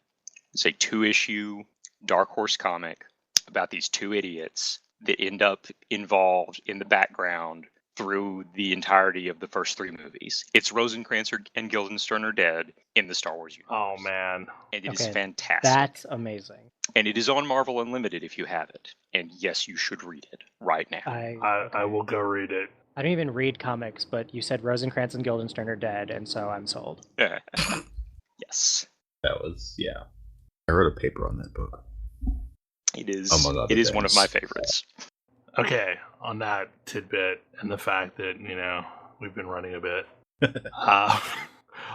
It's a 2-issue Dark Horse comic about these two idiots that end up involved in the background through the entirety of the first 3 movies. It's Rosencrantz and Guildenstern are dead in the Star Wars universe. Oh, man. And it is fantastic. That's amazing. And it is on Marvel Unlimited if you have it. And yes, you should read it right now. I will go read it. I don't even read comics, but you said Rosencrantz and Guildenstern are dead, and so I'm sold. Yes. That was, yeah. I wrote a paper on that book. It is one of my favorites. Okay, on that tidbit and the fact that, we've been running a bit.